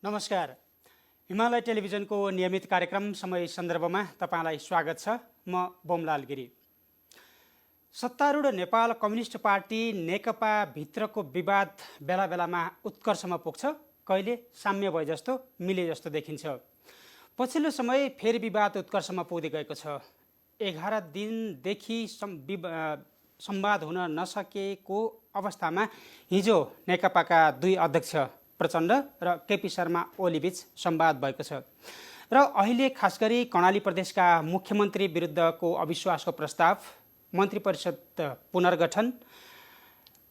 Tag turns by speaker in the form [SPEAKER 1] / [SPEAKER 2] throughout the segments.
[SPEAKER 1] नमस्कार। हिमालय टेलिभिजनको नियमित कार्यक्रम समय सन्दर्भमा तपाईलाई स्वागत छ। म बोमलाल गिरी। सत्तारूढ नेपाल कम्युनिस्ट पार्टी नेकपा भित्रको विवाद बेला बेलामा उत्कर्षमा पुग्छ, कहिले साम्य भए जस्तो मिले जस्तो देखिन्छ। पछिल्लो समय फेरि विवाद उत्कर्षमा पुग्दै गएको छ। 11 दिनदेखि संवाद हुन नसकेको अवस्थामा हिजो नेकपाका दुई अध्यक्ष प्रचण्ड र केपी शर्मा ओली बीच संवाद भएको छ र अहिले खास गरी कर्णाली प्रदेशका मुख्यमन्त्री विरुद्धको अविश्वासको प्रस्ताव, मन्त्री परिषद पुनर्गठन,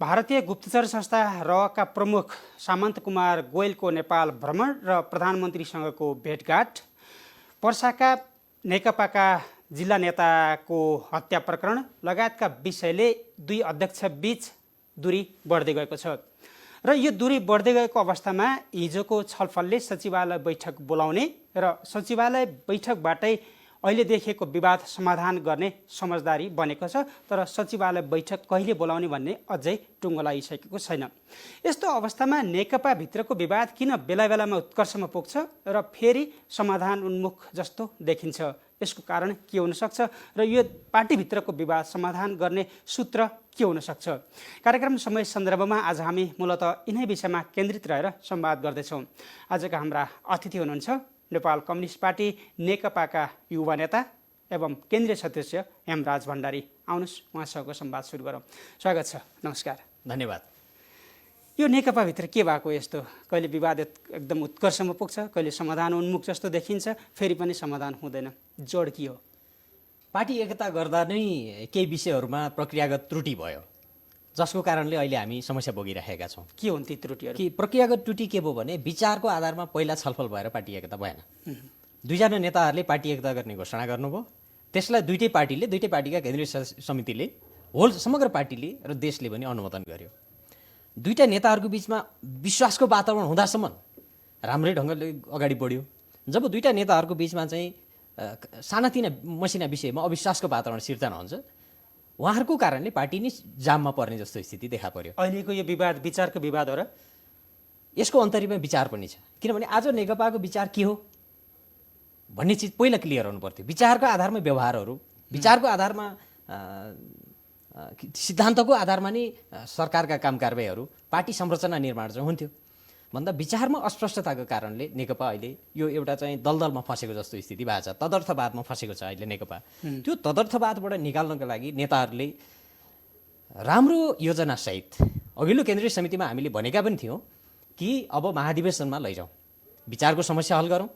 [SPEAKER 1] भारतीय गुप्तचर संस्था रका प्रमुख सामन्त कुमार गोयलको नेपाल भ्रमण र प्रधानमन्त्रीसँगको भेटघाट, पर्साका नेकपाका जिल्ला नेताको हत्या प्रकरण लगायतका विषयले दुई अध्यक्ष बीच दूरी बढ्दै गएको छ र यो दूरी बढ्दै गएको अवस्थामा हिजोको छलफलले सचिवालय बैठक बोलाउने र सचिवालय बैठकबाटै अहिले देखिएको विवाद समाधान गर्ने समझदारी बनेको छ। तर सचिवालय बैठक कहिले बोलाउने भन्ने अझै टुङ्गो लागिसकेको छैन। यस्तो अवस्थामा नेकपा भित्रको विवाद किन बेला बेलामा उत्कर्षमा पुग्छ र फेरि समाधान उन्मुख जस्तो देखिन्छ? यसको कारण के हुन सक्छ र यो पार्टीभित्रको विवाद समाधान गर्ने सूत्र के हुन सक्छ? कार्यक्रम समय सन्दर्भमा आज हामी मूलतः यिनै विषयमा केन्द्रित रहेर संवाद गर्दैछौँ। आजका हाम्रा अतिथि हुनुहुन्छ नेपाल कम्युनिस्ट पार्टी नेकपाका युवा नेता एवं केन्द्रीय सदस्य हेमराज भण्डारी। आउनुहोस् उहाँसँगको संवाद सुरु गरौँ। स्वागत छ। नमस्कार।
[SPEAKER 2] धन्यवाद।
[SPEAKER 1] यो नेकपाभित्र के भएको यस्तो? कहिले विवाद एकदम उत्कर्षमा पुग्छ, कहिले समाधान उन्मुख जस्तो देखिन्छ, फेरि पनि समाधान हुँदैन। जोड के हो?
[SPEAKER 2] पार्टी एकता गर्दा नै केही विषयहरूमा प्रक्रियागत त्रुटि भयो, जसको कारणले अहिले हामी समस्या भोगिरहेका छौँ।
[SPEAKER 1] के हुन् ती त्रुटिहरू?
[SPEAKER 2] कि प्रक्रियागत त्रुटि के भयो भने विचारको आधारमा पहिला छलफल भएर पार्टी एकता भएन। दुईजना नेताहरूले पार्टी एकता गर्ने घोषणा गर्नुभयो। त्यसलाई दुईटै पार्टीका केन्द्रीय समितिले, होल समग्र पार्टीले र देशले पनि अनुमोदन गर्यो। दुईटा नेताहरूको बिचमा विश्वासको वातावरण हुँदासम्म राम्रै ढङ्गले अगाडि बढ्यो। जब दुईटा नेताहरूको बिचमा चाहिँ सानातिना मसिना विषयमा अविश्वासको वातावरण सिर्जना हुन्छ, उहाँहरूको कारणले पार्टी नै जाममा पर्ने जस्तो स्थिति देखा पर्यो।
[SPEAKER 1] अहिलेको यो विवाद विचारको विवाद हो र?
[SPEAKER 2] यसको अन्तर्यमा विचार पनि छ। किनभने आज नेकपाको विचार के हो भन्ने चिज पहिला क्लियर हुनु पर्थ्यो। विचारको आधारमा व्यवहारहरू, विचारको आधारमा सिद्धान्तको आधारमा नै सरकारका काम कारबाहीहरू, पार्टी संरचना निर्माण चाहिँ हुन्थ्यो भन्दा विचारमा अस्पष्टताको कारणले नेकपा अहिले यो एउटा चाहिँ दलदलमा फँसेको जस्तो स्थिति भएको छ। तदर्थवादमा फँसेको छ अहिले नेकपा। त्यो तदर्थवादबाट निकाल्नको लागि नेताहरूले राम्रो योजनासहित अघिल्लो केन्द्रीय समितिमा हामीले भनेका पनि थियौँ कि अब महाधिवेशनमा लैजाउँ, विचारको समस्या हल गरौँ,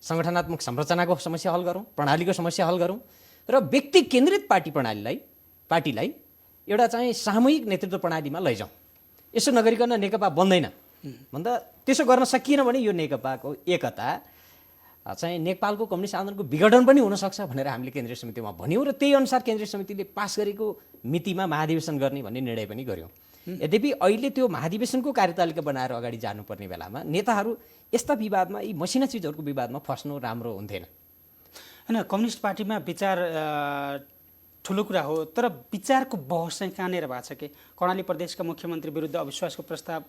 [SPEAKER 2] सङ्गठनात्मक संरचनाको समस्या हल गरौँ, प्रणालीको समस्या हल गरौँ र व्यक्ति केन्द्रित पार्टीलाई एउटा चाहिँ सामूहिक नेतृत्व प्रणालीमा लैजाउँ। यसो नगरिकन नेकपा बन्दैन भन्दा त्यसो गर्न सकिएन भने यो नेकपाको एकता चाहिँ नेपालको कम्युनिस्ट आन्दोलनको विघटन पनि हुनसक्छ भनेर हामीले केन्द्रीय समितिमा भन्यौँ र त्यही अनुसार केन्द्रीय समितिले पास गरेको मितिमा महाधिवेशन गर्ने भन्ने निर्णय पनि गर्यौँ। यद्यपि अहिले त्यो महाधिवेशनको कार्यतालिका बनाएर अगाडि जानुपर्ने बेलामा नेताहरू यस्ता विवादमा, यी मसिना चिजहरूको विवादमा फस्नु राम्रो हुन्थेन।
[SPEAKER 1] होइन, कम्युनिस्ट पार्टीमा विचार ठुलो कुरा हो, तर विचारको बहस चाहिँ कहाँनिर भएको छ कि कर्णाली प्रदेशका मुख्यमन्त्री विरुद्ध अविश्वासको प्रस्ताव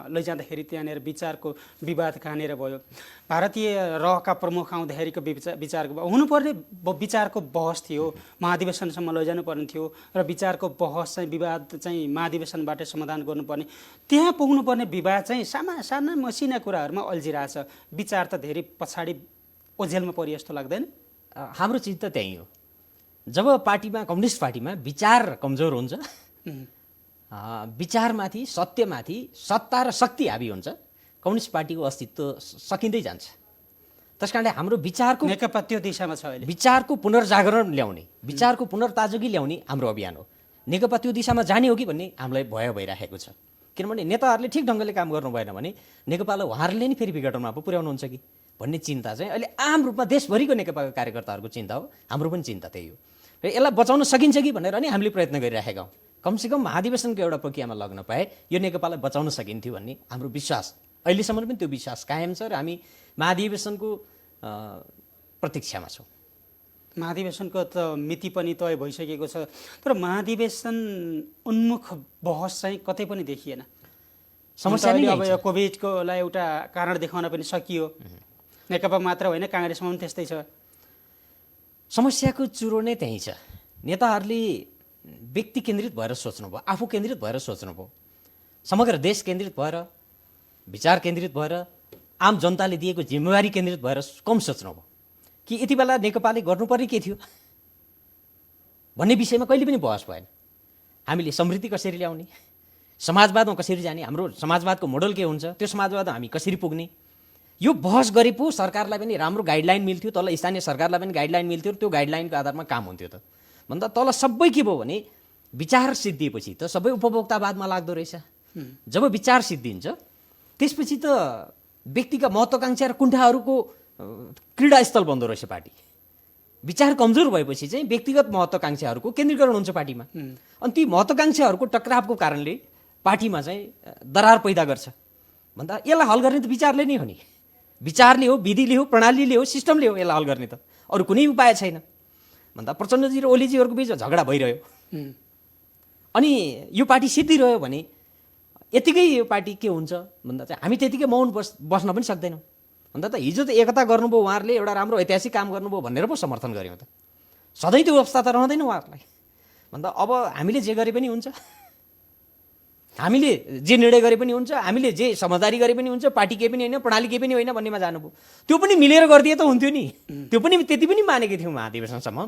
[SPEAKER 1] लैजाँदाखेरि त्यहाँनिर विचारको विवाद कहाँनिर भयो? भारतीय रहका प्रमुख आउँदाखेरिको विचारको हुनुपर्ने विचारको बहस थियो, महाधिवेशनसम्म लैजानु पर्ने थियो र विचारको बहस चाहिँ विवाद चाहिँ महाधिवेशनबाट समाधान गर्नुपर्ने, त्यहाँ पुग्नुपर्ने विवाद चाहिँ साना मसिना कुराहरूमा अल्झिरहेछ। विचार त धेरै पछाडि ओझेलमा परि जस्तो लाग्दैन?
[SPEAKER 2] हाम्रो चिज त त्यही हो। जब पार्टीमा, कम्युनिस्ट पार्टीमा विचार कमजोर हुन्छ, विचारमाथि, सत्यमाथि सत्ता र शक्ति हाबी हुन्छ, कम्युनिस्ट पार्टीको अस्तित्व सकिँदै जान्छ। त्यसकारणले हाम्रो विचारको,
[SPEAKER 1] नेकपा त्यो दिशामा छ अहिले।
[SPEAKER 2] विचारको पुनर्जागरण ल्याउने, विचारको पुनर्ताजगी ल्याउने हाम्रो अभियान हो। नेकपा त्यो दिशामा जाने हो कि भन्ने हामीलाई भय भइरहेको छ। किनभने नेताहरूले ठिक ढङ्गले काम गर्नु भएन भने नेकपालाई उहाँहरूले नै फेरि विघटनमा पो पुर्याउनुहुन्छ कि भन्ने चिन्ता चाहिँ अहिले आम रूपमा देशभरिको नेकपाको कार्यकर्ताहरूको चिन्ता हो। हाम्रो पनि चिन्ता त्यही हो र यसलाई बचाउन सकिन्छ कि भनेर नि हामीले प्रयत्न गरिरहेका हौँ। कमसेकम महाधिवेशनको एउटा प्रक्रियामा लग्न पाए यो नेकपालाई बचाउन सकिन्थ्यो भन्ने हाम्रो विश्वास, अहिलेसम्म पनि त्यो विश्वास कायम छ र हामी महाधिवेशनको प्रतीक्षामा छौँ।
[SPEAKER 1] महाधिवेशनको त मिति पनि तय भइसकेको छ, तर महाधिवेशन उन्मुख बहस चाहिँ कतै पनि देखिएन।
[SPEAKER 2] समस्या नै
[SPEAKER 1] अब यो कोभिडकोलाई एउटा कारण देखाउन पनि सकियो। नेकपा मात्र होइन, काङ्ग्रेसमा पनि त्यस्तै छ।
[SPEAKER 2] समस्याको चुरो नै त्यही छ। नेताहरूले व्यक्ति केन्द्रित भएर सोच्नुभयो, आफू केन्द्रित भएर सोच्नुभयो, समग्र देश केन्द्रित भएर, विचार केन्द्रित भएर, आम जनताले दिएको जिम्मेवारी केन्द्रित भएर कम सोच्नुभयो कि यति बेला नेकपाले गर्नुपर्ने के थियो भन्ने विषयमा कहिले पनि बहस भएन। हामीले समृद्धि कसरी ल्याउने, समाजवादमा कसरी जाने, हाम्रो समाजवादको मोडल के हुन्छ, त्यो समाजवादमा हामी कसरी पुग्ने, यो बहस गरे पो सरकारलाई पनि राम्रो गाइडलाइन मिल्थ्यो, तल स्थानीय सरकारलाई पनि गाइडलाइन मिल्थ्यो, त्यो गाइडलाइनको आधारमा काम हुन्थ्यो। त भन्दा तल सबै के भयो भने विचार सिद्धिएपछि त सबै उपभोक्तावादमा लाग्दो रहेछ। जब विचार सिद्धिन्छ त्यसपछि त व्यक्तिका महत्त्वाकांक्षा र कुण्ठाहरूको क्रीडास्थल बन्दो रहेछ पार्टी। विचार कमजोर भएपछि चाहिँ व्यक्तिगत महत्त्वाकांक्षाहरूको केन्द्रीकरण हुन्छ पार्टीमा, अनि ती महत्त्वाकांक्षाहरूको टक्रावको कारणले पार्टीमा चाहिँ दरार पैदा गर्छ। भन्दा यसलाई हल गर्ने त विचारले नै हो नि, विचारले हो, विधिले हो, प्रणालीले हो, सिस्टमले हो यसलाई हल गर्ने, त अरू कुनै उपाय छैन। भन्दा प्रचण्डजी र ओलीजीहरूको बिचमा झगडा भइरह्यो, अनि यो पार्टी सिद्धिरह्यो भने यतिकै यो पार्टी के हुन्छ भन्दा चाहिँ हामी त्यतिकै मौन बस्न पनि सक्दैनौँ। भन्दा त हिजो त एकता गर्नुभयो उहाँहरूले, एउटा राम्रो ऐतिहासिक काम गर्नुभयो भनेर पो समर्थन गऱ्यौँ। त सधैँ त्यो अवस्था त रहँदैन उहाँहरूलाई। भन्दा अब हामीले जे गरे पनि हुन्छ, हामीले जे निर्णय गरे पनि हुन्छ, हामीले जे समझदारी गरे पनि हुन्छ, पार्टी केही पनि होइन, प्रणाली केही पनि होइन भन्नेमा जानुभयो। त्यो पनि मिलेर गरिदिए त हुन्थ्यो नि, त्यो पनि त्यति पनि मानेकै थियौँ महाधिवेशनसम्म,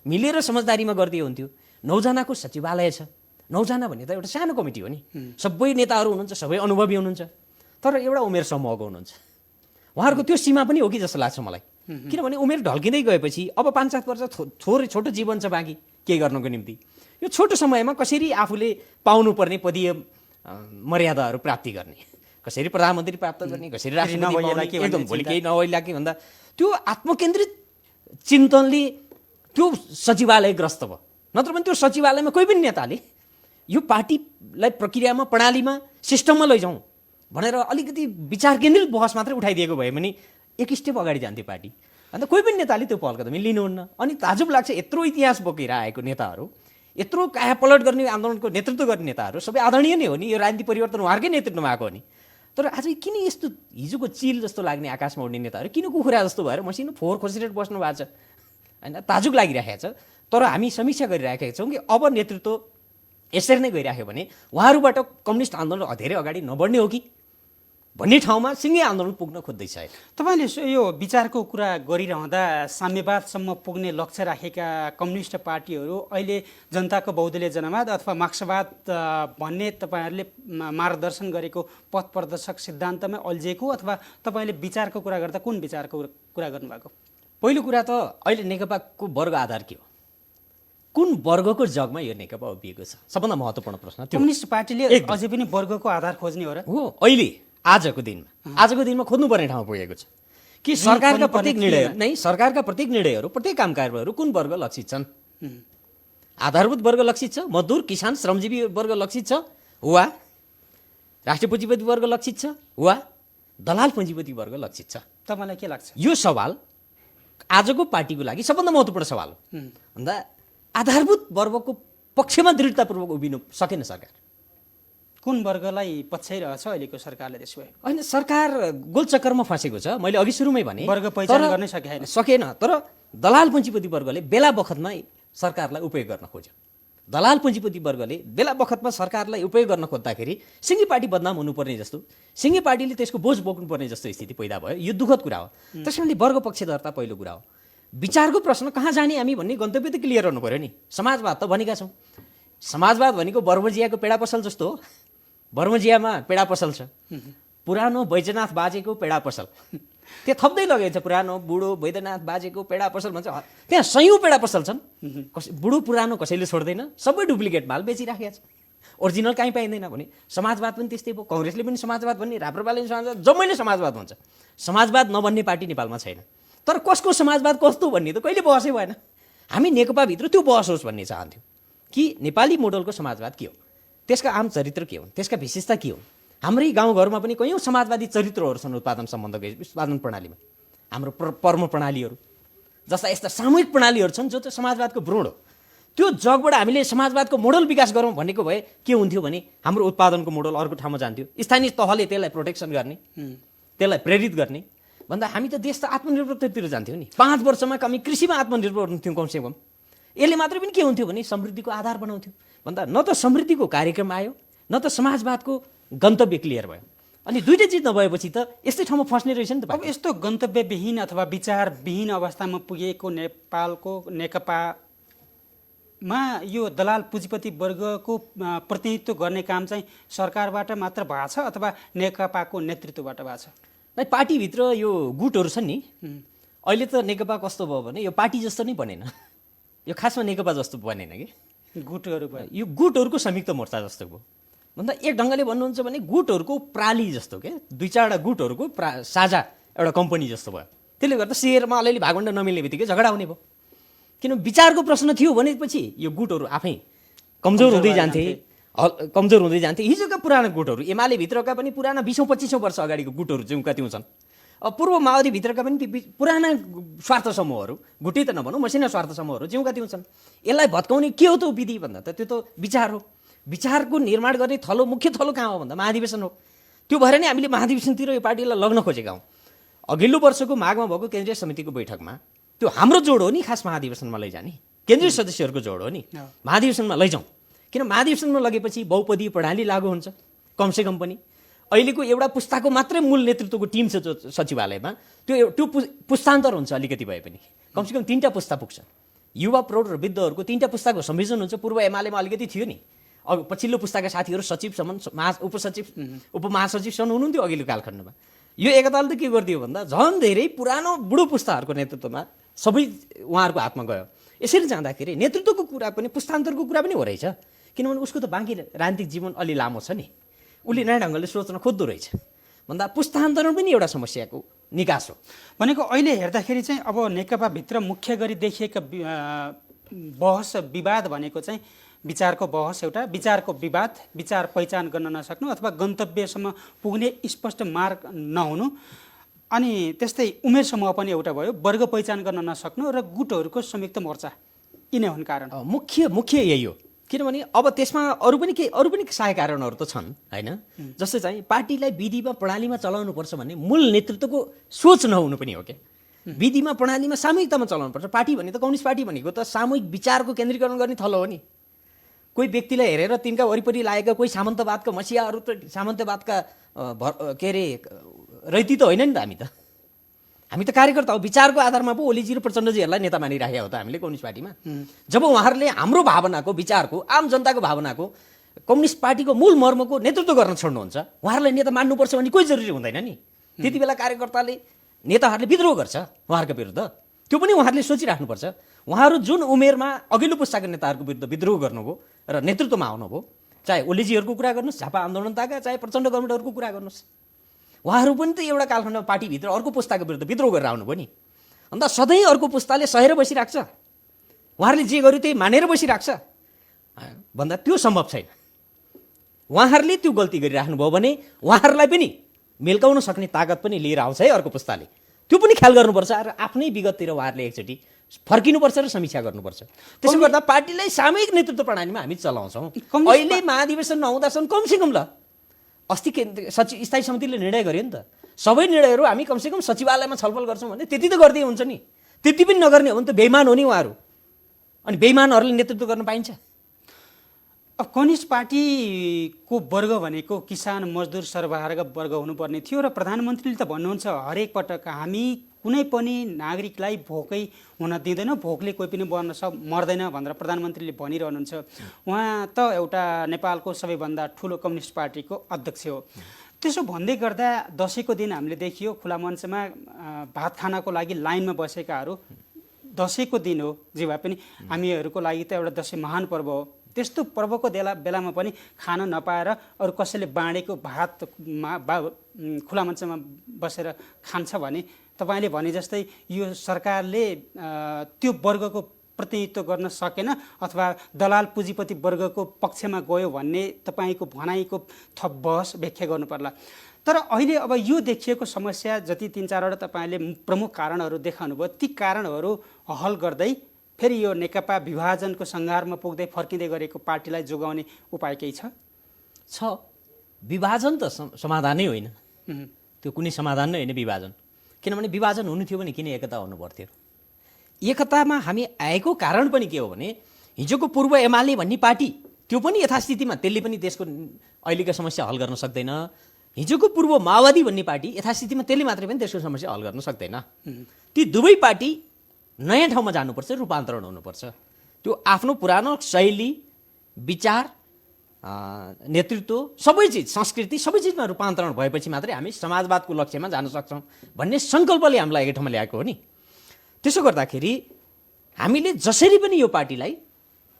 [SPEAKER 2] मिलेर समझदारीमा गरिदिए हुन्थ्यो। 9 जनाको सचिवालय छ, 9 जना भन्ने त एउटा सानो कमिटी हो नि, सबै नेताहरू हुनुहुन्छ, सबै अनुभवी हुनुहुन्छ, तर एउटा उमेर समूहको हुनुहुन्छ। उहाँहरूको त्यो सीमा पनि हो कि जस्तो लाग्छ मलाई, किनभने उमेर ढल्किँदै गएपछि अब 5-7 वर्ष छोटो जीवन छ बाँकी केही गर्नको निम्ति। यो छोटो समयमा कसरी आफूले पाउनुपर्ने पदीय मर्यादाहरू प्राप्ति गर्ने, कसरी प्रधानमन्त्री प्राप्त गर्ने, कसरी राष्ट्रपति एकदम भोलि केही नभइला कि भन्दा त्यो आत्मकेन्द्रित चिन्तनले त्यो सचिवालय ग्रस्त भयो। नत्र भने त्यो सचिवालयमा कोही पनि नेताले यो पार्टीलाई प्रक्रियामा, प्रणालीमा, सिस्टममा लैजाउँ भनेर अलिकति विचार केन्द्रित बहस मात्रै उठाइदिएको भयो भने एक स्टेप अगाडि जान्थ्यो पार्टी। अन्त कोही पनि नेताले त्यो पहल कदमी लिनुहुन्न। अनि ताजुब लाग्छ, यत्रो इतिहास बोकेर आएको नेताहरू, यत्रो कायापलट गर्ने आन्दोलनको नेतृत्व गर्ने नेताहरू सबै आदरणीय नै हो नि, यो राजनीति परिवर्तन उहाँहरूकै नेतृत्वमा आएको हो नि। तर आज किन यस्तो हिजोको चिल जस्तो लाग्ने आकाशमा उड्ने नेताहरू किन कुखुरा जस्तो भएर मसिनो फोहोर खोसिरहेर बस्नु भएको छ होइन, ताजुब लागिरहेको छ। तर हामी समीक्षा गरिरहेका छौँ कि अब नेतृत्व यसरी नै गइराख्यो भने उहाँहरूबाट कम्युनिस्ट आन्दोलन धेरै अगाडि नबढ्ने हो कि भन्ने ठाउँमा सिङ्गै आन्दोलन पुग्न खोज्दैछ।
[SPEAKER 1] तपाईँले यो विचारको कुरा गरिरहँदा साम्यवादसम्म पुग्ने लक्ष्य राखेका कम्युनिस्ट पार्टीहरू अहिले जनताको बहुदलीय जनवाद अथवा मार्क्सवाद भन्ने तपाईँहरूले मार्गदर्शन गरेको पथ प्रदर्शक सिद्धान्तमै अल्झिएको, अथवा तपाईँले विचारको कुरा गर्दा कुन विचारको कुरा गर्नुभएको?
[SPEAKER 2] पहिलो कुरा त अहिले नेकपाको वर्ग आधार के हो, कुन वर्गको जगमा यो नेकपा उभिएको छ, सबभन्दा महत्त्वपूर्ण प्रश्न।
[SPEAKER 1] कम्युनिस्ट पार्टीले अझै पनि वर्गको आधार खोज्ने हो र?
[SPEAKER 2] हो, अहिले आजको दिनमा खोज्नुपर्ने ठाउँ पुगेको छ कि सरकारका प्रत्येक निर्णयहरू, प्रत्येक काम कारबारहरू कुन वर्ग लक्षित छन्। आधारभूत वर्ग लक्षित छ, मजदुर, किसान, श्रमजीवी वर्ग लक्षित छ वा राष्ट्रिय पुँजीपति वर्ग लक्षित छ वा दलाल पुँजीपति वर्ग लक्षित छ?
[SPEAKER 1] तपाईँलाई के लाग्छ?
[SPEAKER 2] यो सवाल आजको पार्टीको लागि सबभन्दा महत्त्वपूर्ण सवाल हो। भन्दा आधारभूत वर्गको पक्षमा दृढतापूर्वक उभिनु सकेन सरकार।
[SPEAKER 1] कुन वर्गलाई पछ्याइरहेछ अहिलेको सरकारले? त्यसो भए
[SPEAKER 2] होइन, सरकार गोलचक्करमा फँसेको छ। मैले अघि सुरुमै भने
[SPEAKER 1] वर्ग पहिचान गर्नै
[SPEAKER 2] सकेन, तर दलाल पुँजीपति वर्गले बेला बखतमा सरकारलाई उपयोग गर्न खोज्यो। दलाल पुँजीपति वर्गले बेला बखतमा सरकारलाई उपयोग गर्न खोज्दाखेरि सिङ्गे पार्टी बदनाम हुनुपर्ने जस्तो, सिङ्गे पार्टीले त्यसको बोझ बोक्नुपर्ने जस्तो स्थिति पैदा भयो। यो दुःखद कुरा हो। त्यसैले वर्ग पक्षधरता पहिलो कुरा हो। विचारको प्रश्न कहाँ जाने हामी भन्ने गन्तव्य त क्लियर हुनु पऱ्यो नि। समाजवाद त भनेका छौँ, समाजवाद भनेको बर्मजियाको पेडा पसल जस्तो हो। बर्मजियामा पेडा पसल छ, पुरानो बैजनाथ बाजेको पेडा पसल, त्यो थप्दै लगेको छ। पुरानो बुढो बैद्यनाथ बाजेको पेडा पसल भन्छ, त्यहाँ सयौँ पेडा पसल छन्। बुढो पुरानो कसैले छोड्दैन, सबै डुप्लिकेट माल बेचिराखेको छ, ओरिजिनल कहीँ पाइँदैन भने। समाजवाद पनि त्यस्तै भयो। कङ्ग्रेसले पनि समाजवाद भन्ने, राप्रपाले पनि समाजवाद, जम्मैले समाजवाद भन्छ। समाजवाद नभन्ने पार्टी नेपालमा छैन। तर कसको समाजवाद कस्तो भन्ने त कहिले बहसै भएन। हामी नेकपाभित्र त्यो बहस होस् भन्ने चाहन्थ्यौँ कि नेपाली मोडलको समाजवाद के हो, त्यसका आम चरित्र के हुन्, त्यसका विशेषता के हुन्। हाम्रै गाउँघरमा पनि कयौँ समाजवादी चरित्रहरू छन् उत्पादन प्रणालीमा। हाम्रो पर्म प्रणालीहरू जस्ता यस्ता सामूहिक प्रणालीहरू छन् जो चाहिँ समाजवादको भ्रूण हो। त्यो जगबाट हामीले समाजवादको मोडल विकास गरौँ भनेको भए के हुन्थ्यो भने हाम्रो उत्पादनको मोडल अर्को ठाउँमा जान्थ्यो, स्थानीय तहले त्यसलाई प्रोटेक्सन गर्ने, त्यसलाई प्रेरित गर्ने, भन्दा हामी त देश त आत्मनिर्भरतातिर जान्थ्यौँ नि। 5 वर्षमा कमी कृषिमा आत्मनिर्भर हुन्थ्यौँ कमसेकम। यसले मात्रै पनि के हुन्थ्यो भने समृद्धिको आधार बनाउँथ्यो। भन्दा न त समृद्धिको कार्यक्रम आयो, न त समाजवादको गन्तव्य क्लियर भयो। अनि दुईटै चिज नभएपछि त यस्तै ठाउँमा फस्ने रहेछ नि त।
[SPEAKER 1] अब यस्तो गन्तव्यविहीन अथवा विचारविहीन अवस्थामा पुगेको नेपालको नेकपामा यो दलाल पुँजीपति वर्गको प्रतिनिधित्व गर्ने काम चाहिँ सरकारबाट मात्र भएको छ अथवा नेकपाको नेतृत्वबाट भएको छ?
[SPEAKER 2] भाइ पार्टीभित्र यो गुटहरू छन् नि, अहिले त नेकपा कस्तो भयो भने यो पार्टी जस्तो नै बनेन, यो खासमा नेकपा जस्तो बनेन कि
[SPEAKER 1] गुटहरू भयो,
[SPEAKER 2] यो गुटहरूको संयुक्त मोर्चा जस्तो भयो। भन्दा एक ढङ्गले भन्नुहुन्छ भने गुटहरूको प्राली जस्तो के, 2-4वटा गुटहरूको साझा एउटा कम्पनी जस्तो भयो। त्यसले गर्दा सेयरमा अलिअलि भागवण्ड नमिल्ने बित्तिकै झगडा हुने भयो। किन विचारको प्रश्न थियो भनेपछि यो गुटहरू आफै कमजोर हुँदै जान्थे। हिजोका पुराना गुटहरू, एमाले भित्रका पनि पुराना 20-25 वर्ष अगाडिको गुटहरू चाहिँ कति छन्। अब पूर्व माओवादी भित्रका पनि पुराना स्वार्थ समूहहरू, गुटै त नभनौँ, मसिना स्वार्थ समूहहरू जिउँ कति छन्। यसलाई भत्काउने के हो त विधि भन्दा त त्यो त विचार हो। विचारको निर्माण गर्ने थलो, मुख्य थलो कहाँ हो भन्दा महाधिवेशन हो। त्यो भएर नै हामीले महाधिवेशनतिर यो पार्टीलाई लग्न खोजेका हौँ। अघिल्लो वर्षको माघमा भएको केन्द्रीय समितिको बैठकमा त्यो हाम्रो जोड हो नि, खास महाधिवेशनमा लैजाने केन्द्रीय सदस्यहरूको जोड हो नि, महाधिवेशनमा लैजाउँ। किन महाधिवेशनमा लगेपछि बहुपदीय प्रणाली लागू हुन्छ कमसेकम पनि। अहिलेको एउटा पुस्ताको मात्रै मूल नेतृत्वको टिम छ जो सचिवालयमा, त्यो पुस्तान्तर हुन्छ अलिकति भए पनि, कमसेकम 3टा पुस्ता पुग्छ। युवा प्रौढ र वृद्धहरूको 3टा पुस्ताको संयोजन हुन्छ। पूर्व एमालेमा अलिकति थियो नि, अब पछिल्लो पुस्ताका साथीहरू सचिवसम्म, उपसचिव, उपमहासचिवसम्म हुनुहुन्थ्यो अघिल्लो कालखण्डमा। यो एकतालले त के गरिदियो भन्दा झन् धेरै पुरानो बुढो पुस्ताहरूको नेतृत्वमा सबै उहाँहरूको हातमा गयो। यसरी जाँदाखेरि नेतृत्वको कुरा पनि, पुस्तान्तरको कुरा पनि हो रहेछ। किनभने उसको त बाँकी राजनीतिक जीवन अलि लामो छ नि, उसले नयाँ ढङ्गले सोच्न खोज्दो रहेछ। भन्दा पुस्तान्तरण पनि एउटा समस्याको निकास हो
[SPEAKER 1] भनेको। अहिले हेर्दाखेरि चाहिँ अब नेकपाभित्र मुख्य गरी देखिएका बहस विवाद भनेको चाहिँ विचारको बहस, एउटा विचारको विवाद, विचार पहिचान गर्न नसक्नु अथवा गन्तव्यसम्म पुग्ने स्पष्ट मार्ग नहुनु, अनि त्यस्तै उमेर समूह पनि एउटा भयो, वर्ग पहिचान गर्न नसक्नु र गुटहरूको संयुक्त मोर्चा, यिनै हुन् कारण।
[SPEAKER 2] मुख्य यही हो। किनभने अब त्यसमा अरू पनि सहायक कारणहरू त छन् हैन। जस्तै चाहिँ पार्टीलाई विधिमा प्रणालीमा चलाउनुपर्छ भन्ने मूल नेतृत्वको सोच नहुनु पनि हो क्या। विधिमा प्रणालीमा सामूहिकतामा चलाउनुपर्छ। पार्टी भने त कम्युनिस्ट पार्टी भनेको त सामूहिक विचारको केन्द्रीकरण गर्ने थलो हो नि। कोही व्यक्तिलाई हेरेर तिनका वरिपरि लागेका कोही सामन्तवादका मसियाहरू त सामन्तवादका के अरे रैती त होइन नि त। हामी त कार्यकर्ता हो। विचारको आधारमा पो ओलीजी र प्रचण्डजीहरूलाई नेता मानिराखेका हो त हामीले कम्युनिस्ट पार्टीमा। जब उहाँहरूले हाम्रो भावनाको, विचारको, आम जनताको भावनाको, कम्युनिस्ट पार्टीको मूल मर्मको नेतृत्व गर्न छोड्नुहुन्छ, उहाँहरूलाई नेता मान्नुपर्छ भन्ने कोही जरुरी हुँदैन नि। त्यति बेला कार्यकर्ताले, नेताहरूले विद्रोह गर्छ उहाँहरूको विरुद्ध। त्यो पनि उहाँहरूले सोचिराख्नुपर्छ। उहाँहरू जुन उमेरमा अघिल्लो पुस्ताका नेताहरूको विरुद्ध विद्रोह गर्नुभयो र नेतृत्वमा आउनुभयो, चाहे ओलीजीहरूको कुरा गर्नुहोस्, झापा आन्दोलनताका, चाहे प्रचण्ड गभर्मेन्टहरूको कुरा गर्नुहोस्, उहाँहरू पनि त एउटा कालखण्डमा पार्टीभित्र अर्को पुस्ताको विरुद्ध विद्रोह गरेर आउनुभयो नि। अन्त सधैँ अर्को पुस्ताले सहेर बसिरहेको छ, उहाँहरूले जे गर्यो त्यही मानेर बसिरहेको छ भन्दा त्यो सम्भव छैन। उहाँहरूले त्यो गल्ती गरिराख्नुभयो भने उहाँहरूलाई पनि मेल्काउन सक्ने ताकत पनि लिएर आउँछ है अर्को पुस्ताले। त्यो पनि ख्याल गर्नुपर्छ र आफ्नै विगततिर उहाँहरूले एकचोटि फर्किनुपर्छ र समीक्षा गर्नुपर्छ। त्यसो गर्दा पार्टीलाई सामूहिक नेतृत्व प्रणालीमा हामी चलाउँछौँ। अहिले महाधिवेशन नहुँदासम्म कमसेकम ल अस्ति स्थायी समितिले निर्णय गर्यो नि त, सबै निर्णयहरू हामी कमसेकम सचिवालयमा छलफल गर्छौँ भने त्यति त गर्दै हुन्छ नि। त्यति पनि नगर्ने हो भने त बेइमान हो नि उहाँहरू। अनि बेइमानहरूले नेतृत्व गर्न पाइन्छ?
[SPEAKER 1] अब कम्युनिस्ट पार्टीको वर्ग भनेको किसान, मजदुर, सर्वहाराका वर्ग हुनुपर्ने थियो र प्रधानमन्त्रीले त भन्नुहुन्छ हरेक पटक हामी कुनै पनि नागरिकलाई भोकै हुन दिँदैनौँ, भोकले कोही पनि मर्दैन भनेर प्रधानमन्त्रीले भनिरहनुहुन्छ। उहाँ त एउटा नेपालको सबैभन्दा ठुलो कम्युनिस्ट पार्टीको अध्यक्ष हो। त्यसो भन्दै गर्दा दसैँको दिन हामीले देखियो खुला मञ्चमा भात खानको लागि लाइनमा बसेकाहरू। दसैँको दिन हो जे भए पनि हामीहरूको लागि त एउटा दसैँ महान पर्व हो। त्यस्तो पर्वको बेलामा पनि खान नपाएर अरू कसैले बाँडेको भातमा खुला मञ्चमा बसेर खान्छ भने तपाईँले भने जस्तै यो सरकारले त्यो वर्गको प्रतिनिधित्व गर्न सकेन अथवा दलाल पुँजीपति वर्गको पक्षमा गयो भन्ने तपाईँको भनाइको थप बहस व्याख्या गर्नु पर्ला। तर अहिले अब यो देखिएको समस्या जति 3-4वटा तपाईँले प्रमुख कारणहरू देखाउनुभयो, ती कारणहरू हल गर्दै फेरि यो नेकपा विभाजनको सङ्घारमा पुग्दै फर्किँदै गरेको पार्टीलाई जोगाउने उपाय केही छ?
[SPEAKER 2] विभाजन त समाधानै होइन।
[SPEAKER 1] उम्,
[SPEAKER 2] त्यो कुनै समाधान नै होइन विभाजन। किनभने विभाजन हुनु थियो भने किन एकता हुनु पर्थ्यो? एकतामा हामी आएको कारण पनि के हो भने हिजोको पूर्व एमाले भन्ने पार्टी त्यो पनि यथास्थितिमा त्यसले पनि देशको अहिलेको समस्या हल गर्न सक्दैन। हिजोको पूर्व माओवादी भन्ने पार्टी यथास्थितिमा त्यसले मात्रै पनि देशको समस्या हल गर्न सक्दैन। ती दुवै पार्टी नयाँ ठाउँमा जानुपर्छ, रूपान्तरण हुनुपर्छ। त्यो आफ्नो पुरानो शैली, विचार, नेतृत्व, सबै चिज, संस्कृति, सबै चिजमा रूपान्तरण भएपछि मात्रै हामी समाजवादको लक्ष्यमा जान सक्छौँ भन्ने सङ्कल्पले हामीलाई एकै ठाउँमा ल्याएको हो नि। त्यसो गर्दाखेरि हामीले जसरी पनि यो पार्टीलाई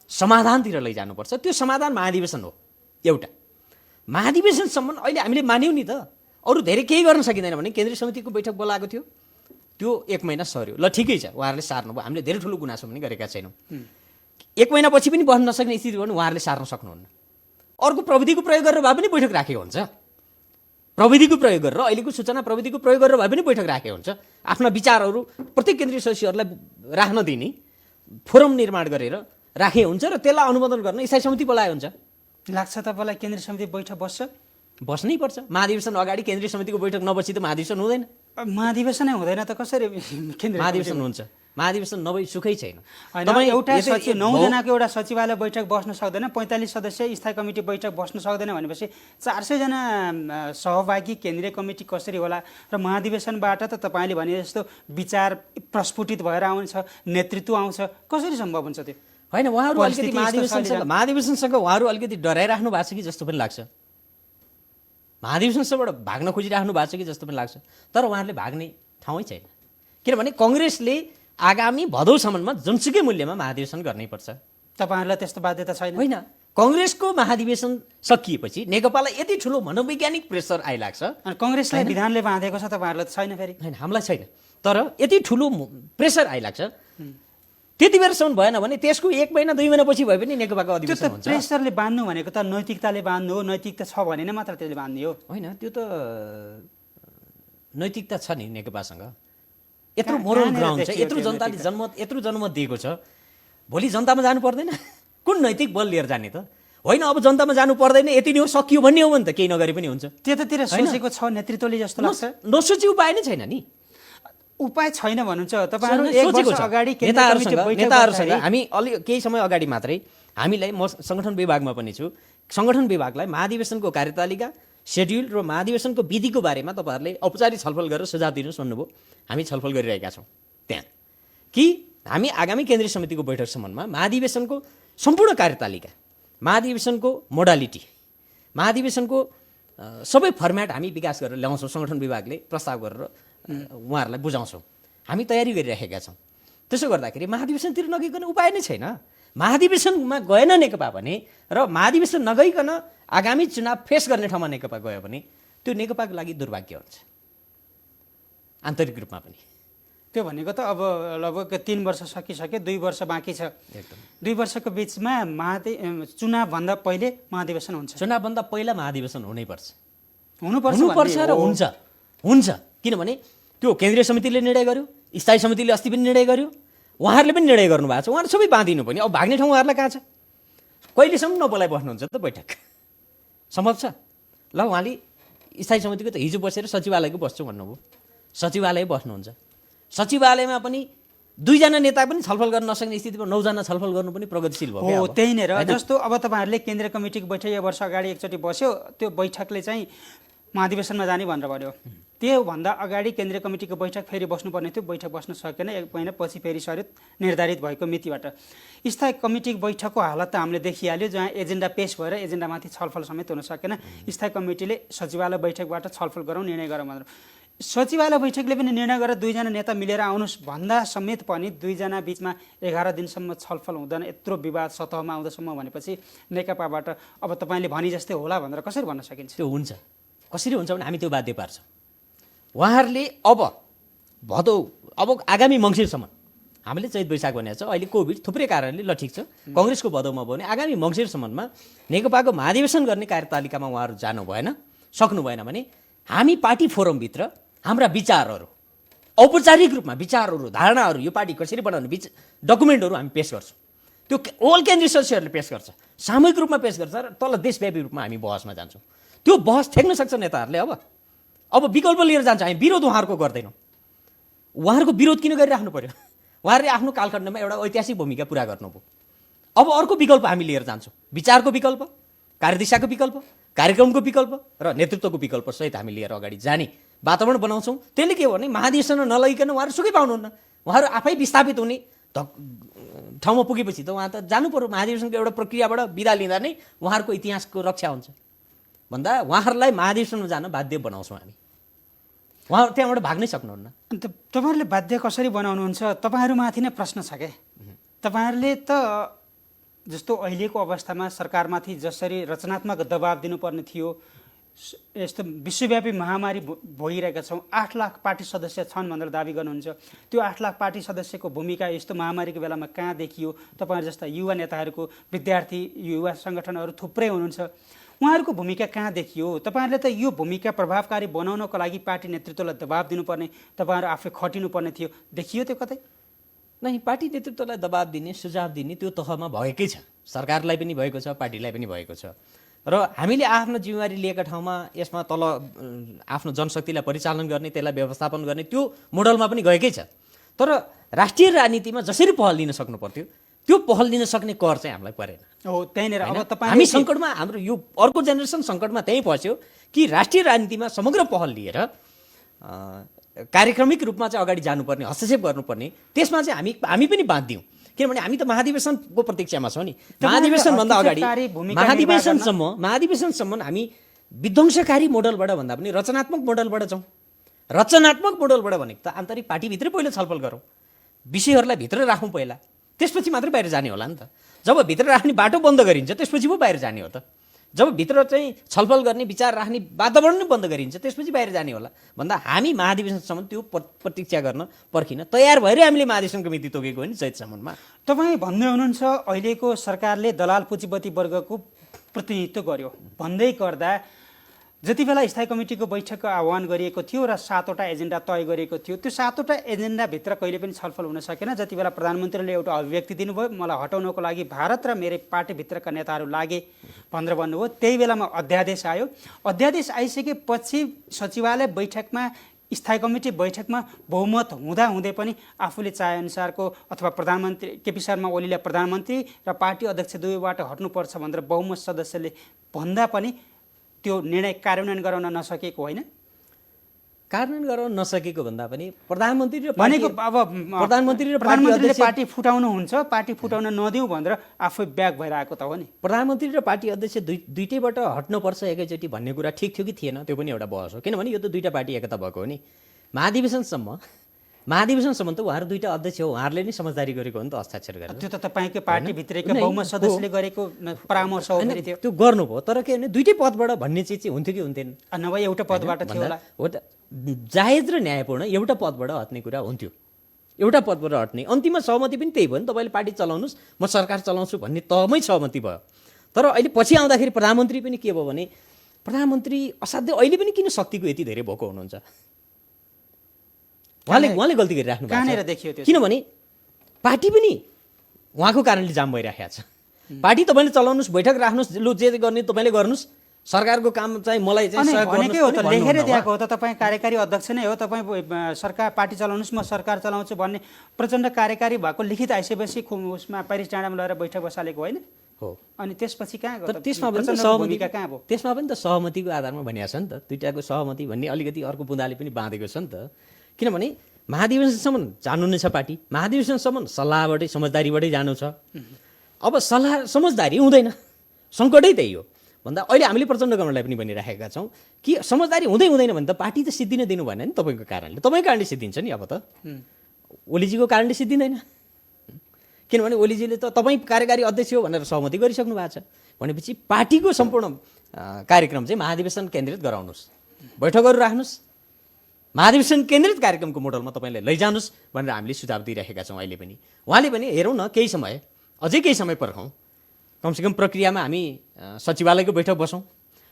[SPEAKER 2] समाधानतिर लैजानुपर्छ। त्यो समाधान महाधिवेशन हो एउटा। महाधिवेशनसम्म अहिले हामीले मान्यौँ नि त। अरू धेरै केही गर्न सकिँदैन भने केन्द्रीय समितिको बैठक बोलाएको थियो, त्यो 1 महिना सर्यो। ल ठिकै छ, उहाँहरूले सार्नुभयो, हामीले धेरै ठुलो गुनासो पनि गरेका छैनौँ। 1 महिनापछि पनि बस्न नसक्ने स्थिति भयो भने उहाँहरूले सार्न सक्नुहुन्न। अर्को प्रविधिको प्रयोग गरेर भए पनि बैठक राखेको हुन्छ। प्रविधिको प्रयोग गरेर, अहिलेको सूचना प्रविधिको प्रयोग गरेर भए पनि बैठक राखेको हुन्छ। आफ्ना विचारहरू प्रत्येक केन्द्रीय सदस्यहरूलाई राख्न दिने फोरम निर्माण गरेर राखे हुन्छ र त्यसलाई अनुमोदन गर्न स्थायी समिति बोलाए हुन्छ।
[SPEAKER 1] लाग्छ तपाईँलाई केन्द्रीय समिति बैठक बस्छ?
[SPEAKER 2] बस्नै पर्छ। महाधिवेशन अगाडि केन्द्रीय समितिको बैठक नबसी त महाधिवेशन हुँदैन।
[SPEAKER 1] महाधिवेशनै हुँदैन त कसरी केन्द्रीय
[SPEAKER 2] महाधिवेशन हुन्छ? महाधिवेशन नभई सुखै छैन।
[SPEAKER 1] एउटा सचिव 9 जनाको एउटा सचिवालय बैठक बस्न सक्दैन, 45 सदस्य स्थायी कमिटी बैठक बस्न सक्दैन भनेपछि 400 जना सहभागी केन्द्रीय कमिटी कसरी होला? र महाधिवेशनबाट त तपाईँले भने जस्तो विचार प्रस्फुटित भएर आउँछ, नेतृत्व आउँछ, कसरी सम्भव हुन्छ त्यो?
[SPEAKER 2] होइन, उहाँहरू अलिकति महाधिवेशनसँग उहाँहरू अलिकति डराइराख्नु भएको छ कि जस्तो पनि लाग्छ। महाधिवेशनबाट भाग्न खोजिराख्नु भएको छ कि जस्तो पनि लाग्छ। तर उहाँहरूले भाग्ने ठाउँै छैन। किनभने कङ्ग्रेसले आगामी भदौसम्ममा जुनसुकै मूल्यमा महाधिवेशन गर्नैपर्छ।
[SPEAKER 1] तपाईँहरूलाई त्यस्तो बाध्यता छैन?
[SPEAKER 2] होइन, कङ्ग्रेसको महाधिवेशन सकिएपछि नेकपालाई यति ठुलो मनोवैज्ञानिक प्रेसर आइलाग्छ।
[SPEAKER 1] अनि कङ्ग्रेसलाई विधानले बाँधेको छ, तपाईँहरूलाई त छैन फेरि?
[SPEAKER 2] होइन, हामीलाई छैन। तर यति ठुलो प्रेसर आइलाग्छ, त्यति बेरसम्म भएन भने त्यसको 1 महिना 2 महिनापछि भए पनि नेकपाको अधिवेशन हुन्छ।
[SPEAKER 1] प्रेसरले बाँध्नु भनेको त नैतिकताले बाँध्नु हो। नैतिकता छ भने नै मात्र त्यसले बाँध्ने हो।
[SPEAKER 2] होइन, त्यो त नैतिकता छ नि नेकपासँग। यत्रो मोरल ग्राउन्ड छ, यत्रो जनताले जनमत दिएको छ। भोलि जनतामा जानु पर्दैन? कुन नैतिक बल लिएर जाने त? होइन, अब जनतामा जानु पर्दैन, यति नै हो, सकियो भन्ने हो भने त केही नगरे पनि हुन्छ।
[SPEAKER 1] त्यतातिर सोचेको छ नेतृत्वले जस्तो लाग्छ?
[SPEAKER 2] नसोची उपाय नै छैन नि।
[SPEAKER 1] उपाय छैन भन्नुहुन्छ तपाईँहरू? 1 वर्ष अगाडि
[SPEAKER 2] नेताहरूसँग हामी अलि केही समय अगाडि मात्रै हामीलाई, म सङ्गठन विभागमा पनि छु, सङ्गठन विभागलाई महाधिवेशनको कार्यतालिका, सेड्युल र महाधिवेशनको विधिको बारेमा तपाईँहरूले औपचारिक छलफल गरेर सुझाव दिनु भन्नुभयो। हामी छलफल गरिरहेका छौँ त्यहाँ कि हामी आगामी केन्द्रीय समितिको बैठकसम्ममा महाधिवेशनको सम्पूर्ण कार्यतालिका, महाधिवेशनको मोडालिटी, महाधिवेशनको सबै फर्म्याट हामी विकास गरेर ल्याउँछौँ। सङ्गठन विभागले प्रस्ताव गरेर उहाँहरूलाई बुझाउँछौँ। हामी तयारी गरिराखेका छौँ। त्यसो गर्दाखेरि महाधिवेशनतिर नगइकन उपाय नै छैन। महाधिवेशनमा गएन नेकपा भने र महाधिवेशन नगइकन आगामी चुनाव फेस गर्ने ठाउँमा नेकपा गयो भने त्यो नेकपाको लागि दुर्भाग्य हुन्छ, आन्तरिक रूपमा पनि।
[SPEAKER 1] त्यो भनेको त अब लगभग 3 वर्ष सकिसक्यो, 2 वर्ष बाँकी छ। 2 वर्षको बिचमा चुनावभन्दा पहिले महाधिवेशन हुन्छ।
[SPEAKER 2] चुनावभन्दा पहिला महाधिवेशन हुनुपर्छ
[SPEAKER 1] र
[SPEAKER 2] हुन्छ। किनभने त्यो केन्द्रीय समितिले निर्णय गर्यो, स्थायी समितिले अस्ति पनि निर्णय गर्यो, उहाँहरूले पनि निर्णय गर्नुभएको छ। उहाँहरू सबै बाँधिनु पनि। अब भाग्ने ठाउँ उहाँहरूलाई कहाँ छ? कहिलेसम्म नबोलाइ बस्नुहुन्छ त बैठक? सम्भव छ? ल, उहाँले स्थायी समितिको त हिजो बसेर सचिवालयको बस्छु भन्नुभयो, सचिवालय बस्नुहुन्छ। सचिवालयमा पनि 2 जना नेता पनि छलफल गर्न नसक्ने स्थितिमा 9 जना छलफल गर्नु पनि प्रगतिशील भयो
[SPEAKER 1] हो। त्यही नै र जस्तो अब तपाईँहरूले केन्द्रीय कमिटीको बैठक 1 वर्ष अगाडि एकचोटि बस्यो, त्यो बैठकले चाहिँ महाधिवेशनमा जाने भनेर भन्यो। त्योभन्दा अगाडि केन्द्रीय कमिटीको बैठक फेरि बस्नुपर्ने थियो, बैठक बस्न सकेन। 1 महिनापछि फेरि सर्यो निर्धारित भएको मितिबाट। स्थायी कमिटीको बैठकको हालत त हामीले देखिहाल्यो, जहाँ एजेन्डा पेश भएर एजेन्डामाथि छलफल समेत हुन सकेन। स्थायी कमिटीले सचिवालय बैठकबाट छलफल गरौँ, निर्णय गरौँ भनेर। सचिवालय बैठकले पनि निर्णय गरेर 2 जना नेता मिलेर आउनुहोस् भन्दा समेत पनि 2 जना बिचमा 11 दिनसम्म छलफल हुँदैन। यत्रो विवाद सतहमा आउँदासम्म भनेपछि नेकपाबाट अब तपाईँले भने जस्तै होला भनेर कसरी भन्न सकिन्छ?
[SPEAKER 2] त्यो हुन्छ। कसरी हुन्छ भने हामी त्यो बाध्य पार्छौँ। उहाँहरूले अब आगामी मङ्सिरसम्म हामीले चैत वैशाख भनेको छ, अहिले कोभिड थुप्रै कारणले ल ठिक छ, कङ्ग्रेसको भदौमा भयो भने आगामी मङ्सिरसम्ममा नेकपाको महाधिवेशन गर्ने कार्यतालिकामा उहाँहरू जानु भएन, सक्नु भएन भने हामी पार्टी फोरमभित्र हाम्रा विचारहरू औपचारिक रूपमा विचारहरू धारणाहरू यो पार्टी कसरी बनाउने डकुमेन्टहरू हामी पेश गर्छौँ। त्यो होल केन्द्रीय सदस्यहरूले पेश गर्छ, सामूहिक रूपमा पेश गर्छ र तल देशव्यापी रूपमा हामी बहसमा जान्छौँ। त्यो बहस ठेक्न सक्छ नेताहरूले। अब विकल्प लिएर जान्छ, हामी विरोध उहाँहरूको गर्दैनौँ। उहाँहरूको विरोध किन गरिराख्नु पर्यो? उहाँहरूले आफ्नो कालखण्डमा एउटा ऐतिहासिक भूमिका पुरा गर्नुभयो। अब अर्को विकल्प हामी लिएर जान्छौँ, विचारको विकल्प, कार्यदिशाको विकल्प, कार्यक्रमको विकल्प र नेतृत्वको विकल्प सहित हामी लिएर अगाडि जाने वातावरण बनाउँछौँ। त्यसले के हो भने महाधिवेशन नलगिकन उहाँहरू सुकै पाउनुहुन्न। उहाँहरू आफै विस्थापित हुने ठाउँमा पुगेपछि त उहाँ त जानु पर्यो। महाधिवेशनको एउटा प्रक्रियाबाट बिदा लिँदा नै उहाँहरूको इतिहासको रक्षा हुन्छ भन्दा उहाँहरूलाई महाधिवेशनमा जान बाध्य बनाउँछौँ हामी। उहाँ त्यहाँबाट भाग्नै सक्नुहुन्न।
[SPEAKER 1] अन्त तपाईँहरूले बाध्य कसरी बनाउनुहुन्छ? तपाईँहरूमाथि नै प्रश्न छ क्या। तपाईँहरूले त जस्तो अहिलेको अवस्थामा सरकारमाथि जसरी रचनात्मक दबाब दिनुपर्ने थियो, यस्तो विश्वव्यापी महामारी भइरहेका छौँ, 8 लाख पार्टी सदस्य छन् भनेर दाबी गर्नुहुन्छ। त्यो 8 लाख पार्टी सदस्यको भूमिका यस्तो महामारीको बेलामा कहाँ देखियो? तपाईँहरू जस्ता युवा नेताहरूको, विद्यार्थी युवा सङ्गठनहरू थुप्रै हुनुहुन्छ, उहाँहरूको भूमिका कहाँ देखियो? तपाईँहरूले त यो भूमिका प्रभावकारी बनाउनको लागि पार्टी नेतृत्वलाई दबाब दिनुपर्ने, तपाईँहरू आफै खटिनुपर्ने थियो। देखियो त्यो कतै?
[SPEAKER 2] नै, पार्टी नेतृत्वलाई दबाब दिने, सुझाव दिने त्यो तहमा भएकै छ। सरकारलाई पनि भएको छ, पार्टीलाई पनि भएको छ। र हामीले आफ्नो जिम्मेवारी लिएका ठाउँमा यसमा तल आफ्नो जनशक्तिलाई परिचालन गर्ने, त्यसलाई व्यवस्थापन गर्ने त्यो मोडलमा पनि गएकै छ। तर राष्ट्रिय राजनीतिमा जसरी पहल लिन सक्नु पर्थ्यो त्यो पहल लिन सक्ने कर चाहिँ हामीलाई परेन।
[SPEAKER 1] हो, त्यहीँनिर अब तपाईँ
[SPEAKER 2] हामी सङ्कटमा, हाम्रो यो अर्को जेनेरेसन सङ्कटमा त्यहीँ फस्यो कि राष्ट्रिय राजनीतिमा समग्र पहल लिएर कार्यक्रमिक रूपमा चाहिँ अगाडि जानुपर्ने, हस्तक्षेप गर्नुपर्ने, त्यसमा चाहिँ हामी पनि बाँधियौँ। किनभने हामी त महाधिवेशनको प्रतीक्षामा छौँ नि। महाधिवेशनभन्दा अगाडि महाधिवेशनसम्म हामी विध्वंसकारी मोडलबाट भन्दा पनि रचनात्मक मोडलबाट जाउँ। रचनात्मक मोडलबाट भनेको त आन्तरिक पार्टीभित्रै पहिला छलफल गरौँ, विषयहरूलाई भित्र राखौँ पहिला, त्यसपछि मात्रै बाहिर जाने होला नि त। जब भित्र राख्ने बाटो बन्द गरिन्छ त्यसपछि पो बाहिर जाने हो त। जब भित्र चाहिँ छलफल गर्ने, विचार राख्ने वातावरण नै बन्द गरिन्छ त्यसपछि बाहिर जाने होला भन्दा हामी महाधिवेशनसम्म त्यो प्रतीक्षा गर्न पर्खिन तयार भएरै हामीले महाधिवेशनको मिति तोकेको हो नि चैतसम्ममा।
[SPEAKER 1] तपाईँ भन्दै हुनुहुन्छ अहिलेको सरकारले दलाल पुँजीपति वर्गको प्रतिनिधित्व गर्यो भन्दै गर्दा जति बेला स्थायी कमिटीको बैठकको आह्वान गरिएको थियो र 7वटा एजेन्डा तय गरिएको थियो, त्यो 7वटा एजेन्डाभित्र कहिले पनि छलफल हुन सकेन। जति बेला प्रधानमन्त्रीले एउटा अभिव्यक्ति दिनुभयो, मलाई हटाउनको लागि भारत र मेरै पार्टीभित्रका नेताहरू लागे भनेर भन्नुभयो, त्यही बेलामा अध्यादेश आयो। अध्यादेश आइसकेपछि सचिवालय बैठकमा, स्थायी कमिटी बैठकमा बहुमत हुँदाहुँदै पनि आफूले चाहेअनुसारको अथवा प्रधानमन्त्री केपी शर्मा ओलीलाई प्रधानमन्त्री र पार्टी अध्यक्ष दुवैबाट हट्नुपर्छ भनेर बहुमत सदस्यले भन्दा पनि त्यो निर्णय कार्यान्वयन गराउन नसकेको होइन?
[SPEAKER 2] कार्यान्वयन गराउन नसकेको भन्दा पनि प्रधानमन्त्री र
[SPEAKER 1] प्रधानमन्त्रीले पार्टी फुटाउनुहुन्छ, पार्टी फुटाउन नदिउँ भनेर आफै ब्याग भएर आएको त हो नि।
[SPEAKER 2] प्रधानमन्त्री र पार्टी अध्यक्ष दुईटैबाट हट्नुपर्छ एकैचोटि भन्ने कुरा ठिक थियो कि थिएन त्यो पनि एउटा बहस हो। किनभने यो त दुईटा पार्टी एकता भएको हो नि। महाधिवेशनसम्म त उहाँहरू दुईटा अध्यक्ष हो, उहाँहरूले नै समझदारी गरेको हो नि त, हस्ताक्षर गरेर।
[SPEAKER 1] त्यो त तपाईँकै पार्टीभित्रका बहुमत सदस्यले गरेको परामर्श हो फेरि त्यो।
[SPEAKER 2] त्यो गर्नुभयो, तर के भने दुईटै पदबाट भन्ने चिज चाहिँ हुन्थ्यो कि हुन्थेन?
[SPEAKER 1] नभए एउटा पदबाट थियो होला।
[SPEAKER 2] हो त, जायज र न्यायपूर्ण एउटा पदबाट हट्ने कुरा हुन्थ्यो, एउटा पदबाट हट्ने। अन्तिममा सहमति पनि त्यही भयो नि, तपाईँले पार्टी चलाउनुहोस् म सरकार चलाउँछु भन्ने तहमै सहमति भयो। तर अहिले पछि आउँदाखेरि प्रधानमन्त्री पनि के भयो भने प्रधानमन्त्री असाध्यै अहिले पनि किन शक्तिको यति धेरै भएको हुनुहुन्छ? उहाँले गल्ती गरिराख्नु भएको
[SPEAKER 1] देखियो।
[SPEAKER 2] किनभने पार्टी पनि उहाँको कारणले जाम भइराखेको छ। पार्टी तपाईँले चलाउनुहोस्, बैठक राख्नुहोस्, लु जे गर्ने तपाईँले गर्नुहोस्, सरकारको काम चाहिँ मलाई चाहिँ सहयोग
[SPEAKER 1] भनेकै हो त, लेखेर दिएको हो त। तपाईँ कार्यकारी अध्यक्ष नै हो, तपाईँ सरकार पार्टी चलाउनुहोस् म सरकार चलाउँछु भन्ने प्रचण्ड कार्यकारी भएको लिखित आइसकेपछि उसमा पेरिस डाँडामा लगेर बैठक बसालेको होइन
[SPEAKER 2] हो।
[SPEAKER 1] अनि त्यसपछि कहाँ गयो?
[SPEAKER 2] त्यसमा पनि त सहमतिको आधारमा भनिएको छ नि त। दुईटाको सहमति भन्ने अलिकति अर्को बुँदाले पनि बाँधेको छ नि त। किनभने महाधिवेशनसम्म जानु नै छ पार्टी, महाधिवेशनसम्म सल्लाहबाटै समझदारीबाटै जानु छ। अब सल्लाह समझदारी हुँदैन, सङ्कटै त्यही हो भन्दा अहिले हामीले प्रचण्ड गणलाई पनि भनिराखेका छौँ कि समझदारी हुँदैन भने त पार्टी त सिद्धिन दिनु भएन नि तपाईँको कारणले। तपाईँको कारणले सिद्धिन्छ नि। अब त ओलीजीको कारणले सिद्धिँदैन, किनभने ओलीजीले त तपाईँ कार्यकारी अध्यक्ष हो भनेर सहमति गरिसक्नु भएको छ भनेपछि पार्टीको सम्पूर्ण कार्यक्रम चाहिँ महाधिवेशन केन्द्रित गराउनुहोस्, बैठकहरू राख्नुहोस्, महाधिवेशन केन्द्रित कार्यक्रमको मोडलमा तपाईँले लैजानुहोस् भनेर हामीले सुझाव दिइरहेका छौँ। अहिले पनि उहाँले पनि हेरौँ न, अझै केही समय पर्खौँ, कमसेकम प्रक्रियामा हामी सचिवालयको बैठक बसौँ।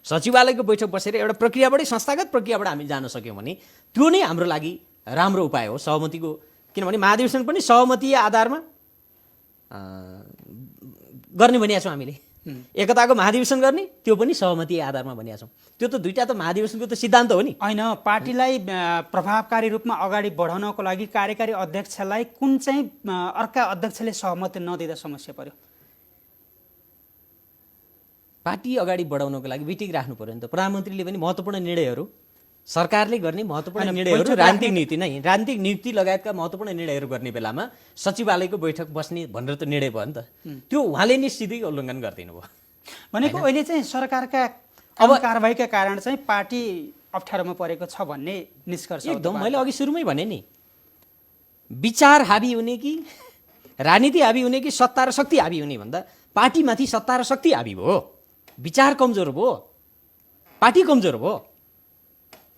[SPEAKER 2] सचिवालयको बैठक बसेर एउटा प्रक्रियाबाटै, संस्थागत प्रक्रियाबाट हामी जान सक्यौँ भने त्यो नै हाम्रो लागि राम्रो उपाय हो सहमतिको, किनभने महाधिवेशन पनि सहमति आधारमा गर्ने भनिएको छौँ हामीले। एकताको महाधिवेशन गर्ने त्यो पनि सहमति आधारमा भनिएको छौँ। त्यो त दुईटा त महाधिवेशनको त सिद्धान्त हो नि।
[SPEAKER 1] होइन, पार्टीलाई प्रभावकारी रूपमा अगाडि बढाउनको लागि कार्यकारी अध्यक्षलाई कुन चाहिँ अर्का अध्यक्षले सहमति नदिँदा समस्या पर्यो?
[SPEAKER 2] पार्टी अगाडि बढाउनको लागि बिटिक राख्नु पर्यो नि त। प्रधानमन्त्रीले पनि महत्त्वपूर्ण निर्णयहरू, सरकारले गर्ने महत्त्वपूर्ण निर्णयहरू, राजनीतिक नीति नै, राजनीतिक नीति लगायतका महत्त्वपूर्ण निर्णयहरू गर्ने बेलामा सचिवालयको बैठक बस्ने भनेर त निर्णय भयो नि त। त्यो उहाँले नि सिधै उल्लङ्घन गरिदिनु भयो।
[SPEAKER 1] भनेको अहिले चाहिँ सरकारका अब कारबाहीका कारण चाहिँ पार्टी अप्ठ्यारोमा परेको छ भन्ने निष्कर्ष
[SPEAKER 2] एकदम मैले अघि सुरुमै भने नि, विचार हाबी हुने कि राजनीति हाबी हुने कि सत्ता र शक्ति हाबी हुने भन्दा पार्टीमाथि सत्ता र शक्ति हाबी भयो। विचार कमजोर भयो, पार्टी कमजोर भयो।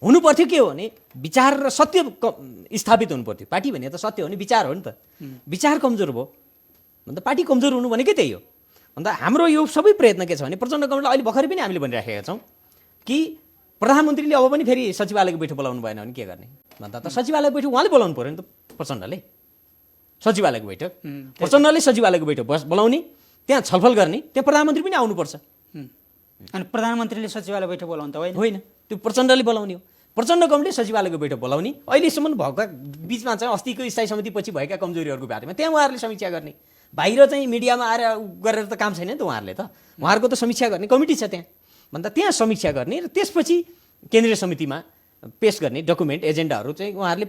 [SPEAKER 2] हुनु पर्थ्यो के हो भने विचार र सत्य स्थापित हुनु पर्थ्यो। पार्टी भने त सत्य हो नि, विचार हो नि त। विचार कमजोर भयो भन्दा पार्टी कमजोर हुनु भनेकै त्यही हो। अन्त हाम्रो यो सबै प्रयत्न के छ भने प्रचण्ड गभर्नमेन्टलाई अहिले भर्खरै पनि हामीले भनिराखेका छौँ कि प्रधानमन्त्रीले अब पनि फेरि सचिवालयको बैठक बोलाउनु भएन भने के गर्ने भन्दा त सचिवालय बैठक उहाँले बोलाउनु पऱ्यो नि त। प्रचण्डले सचिवालयको बैठक, प्रचण्डले सचिवालयको बैठक बोलाउने, त्यहाँ छलफल गर्ने, त्यहाँ प्रधानमन्त्री पनि आउनुपर्छ।
[SPEAKER 1] अनि प्रधानमन्त्रीले सचिवालय बैठक बोलाउनु त
[SPEAKER 2] होइन, त्यो प्रचण्डले बोलाउने हो। प्रचण्ड गभर्नमेन्टले सचिवालयको बैठक बोलाउने, अहिलेसम्म भएका बिचमा चाहिँ अस्तिको स्थायी समिति पछि भएका कमजोरीहरूको बारेमा त्यहाँ उहाँहरूले समीक्षा गर्ने। बाहिर चाहिँ मिडियामा आएर गरेर त काम छैन नि त उहाँहरूले त। उहाँहरूको त समीक्षा गर्ने कमिटी छ त्यहाँ, भन्दा त्यहाँ समीक्षा गर्ने र त्यसपछि केन्द्रीय समितिमा पेश गर्ने डकुमेन्ट एजेन्डाहरू चाहिँ उहाँहरूले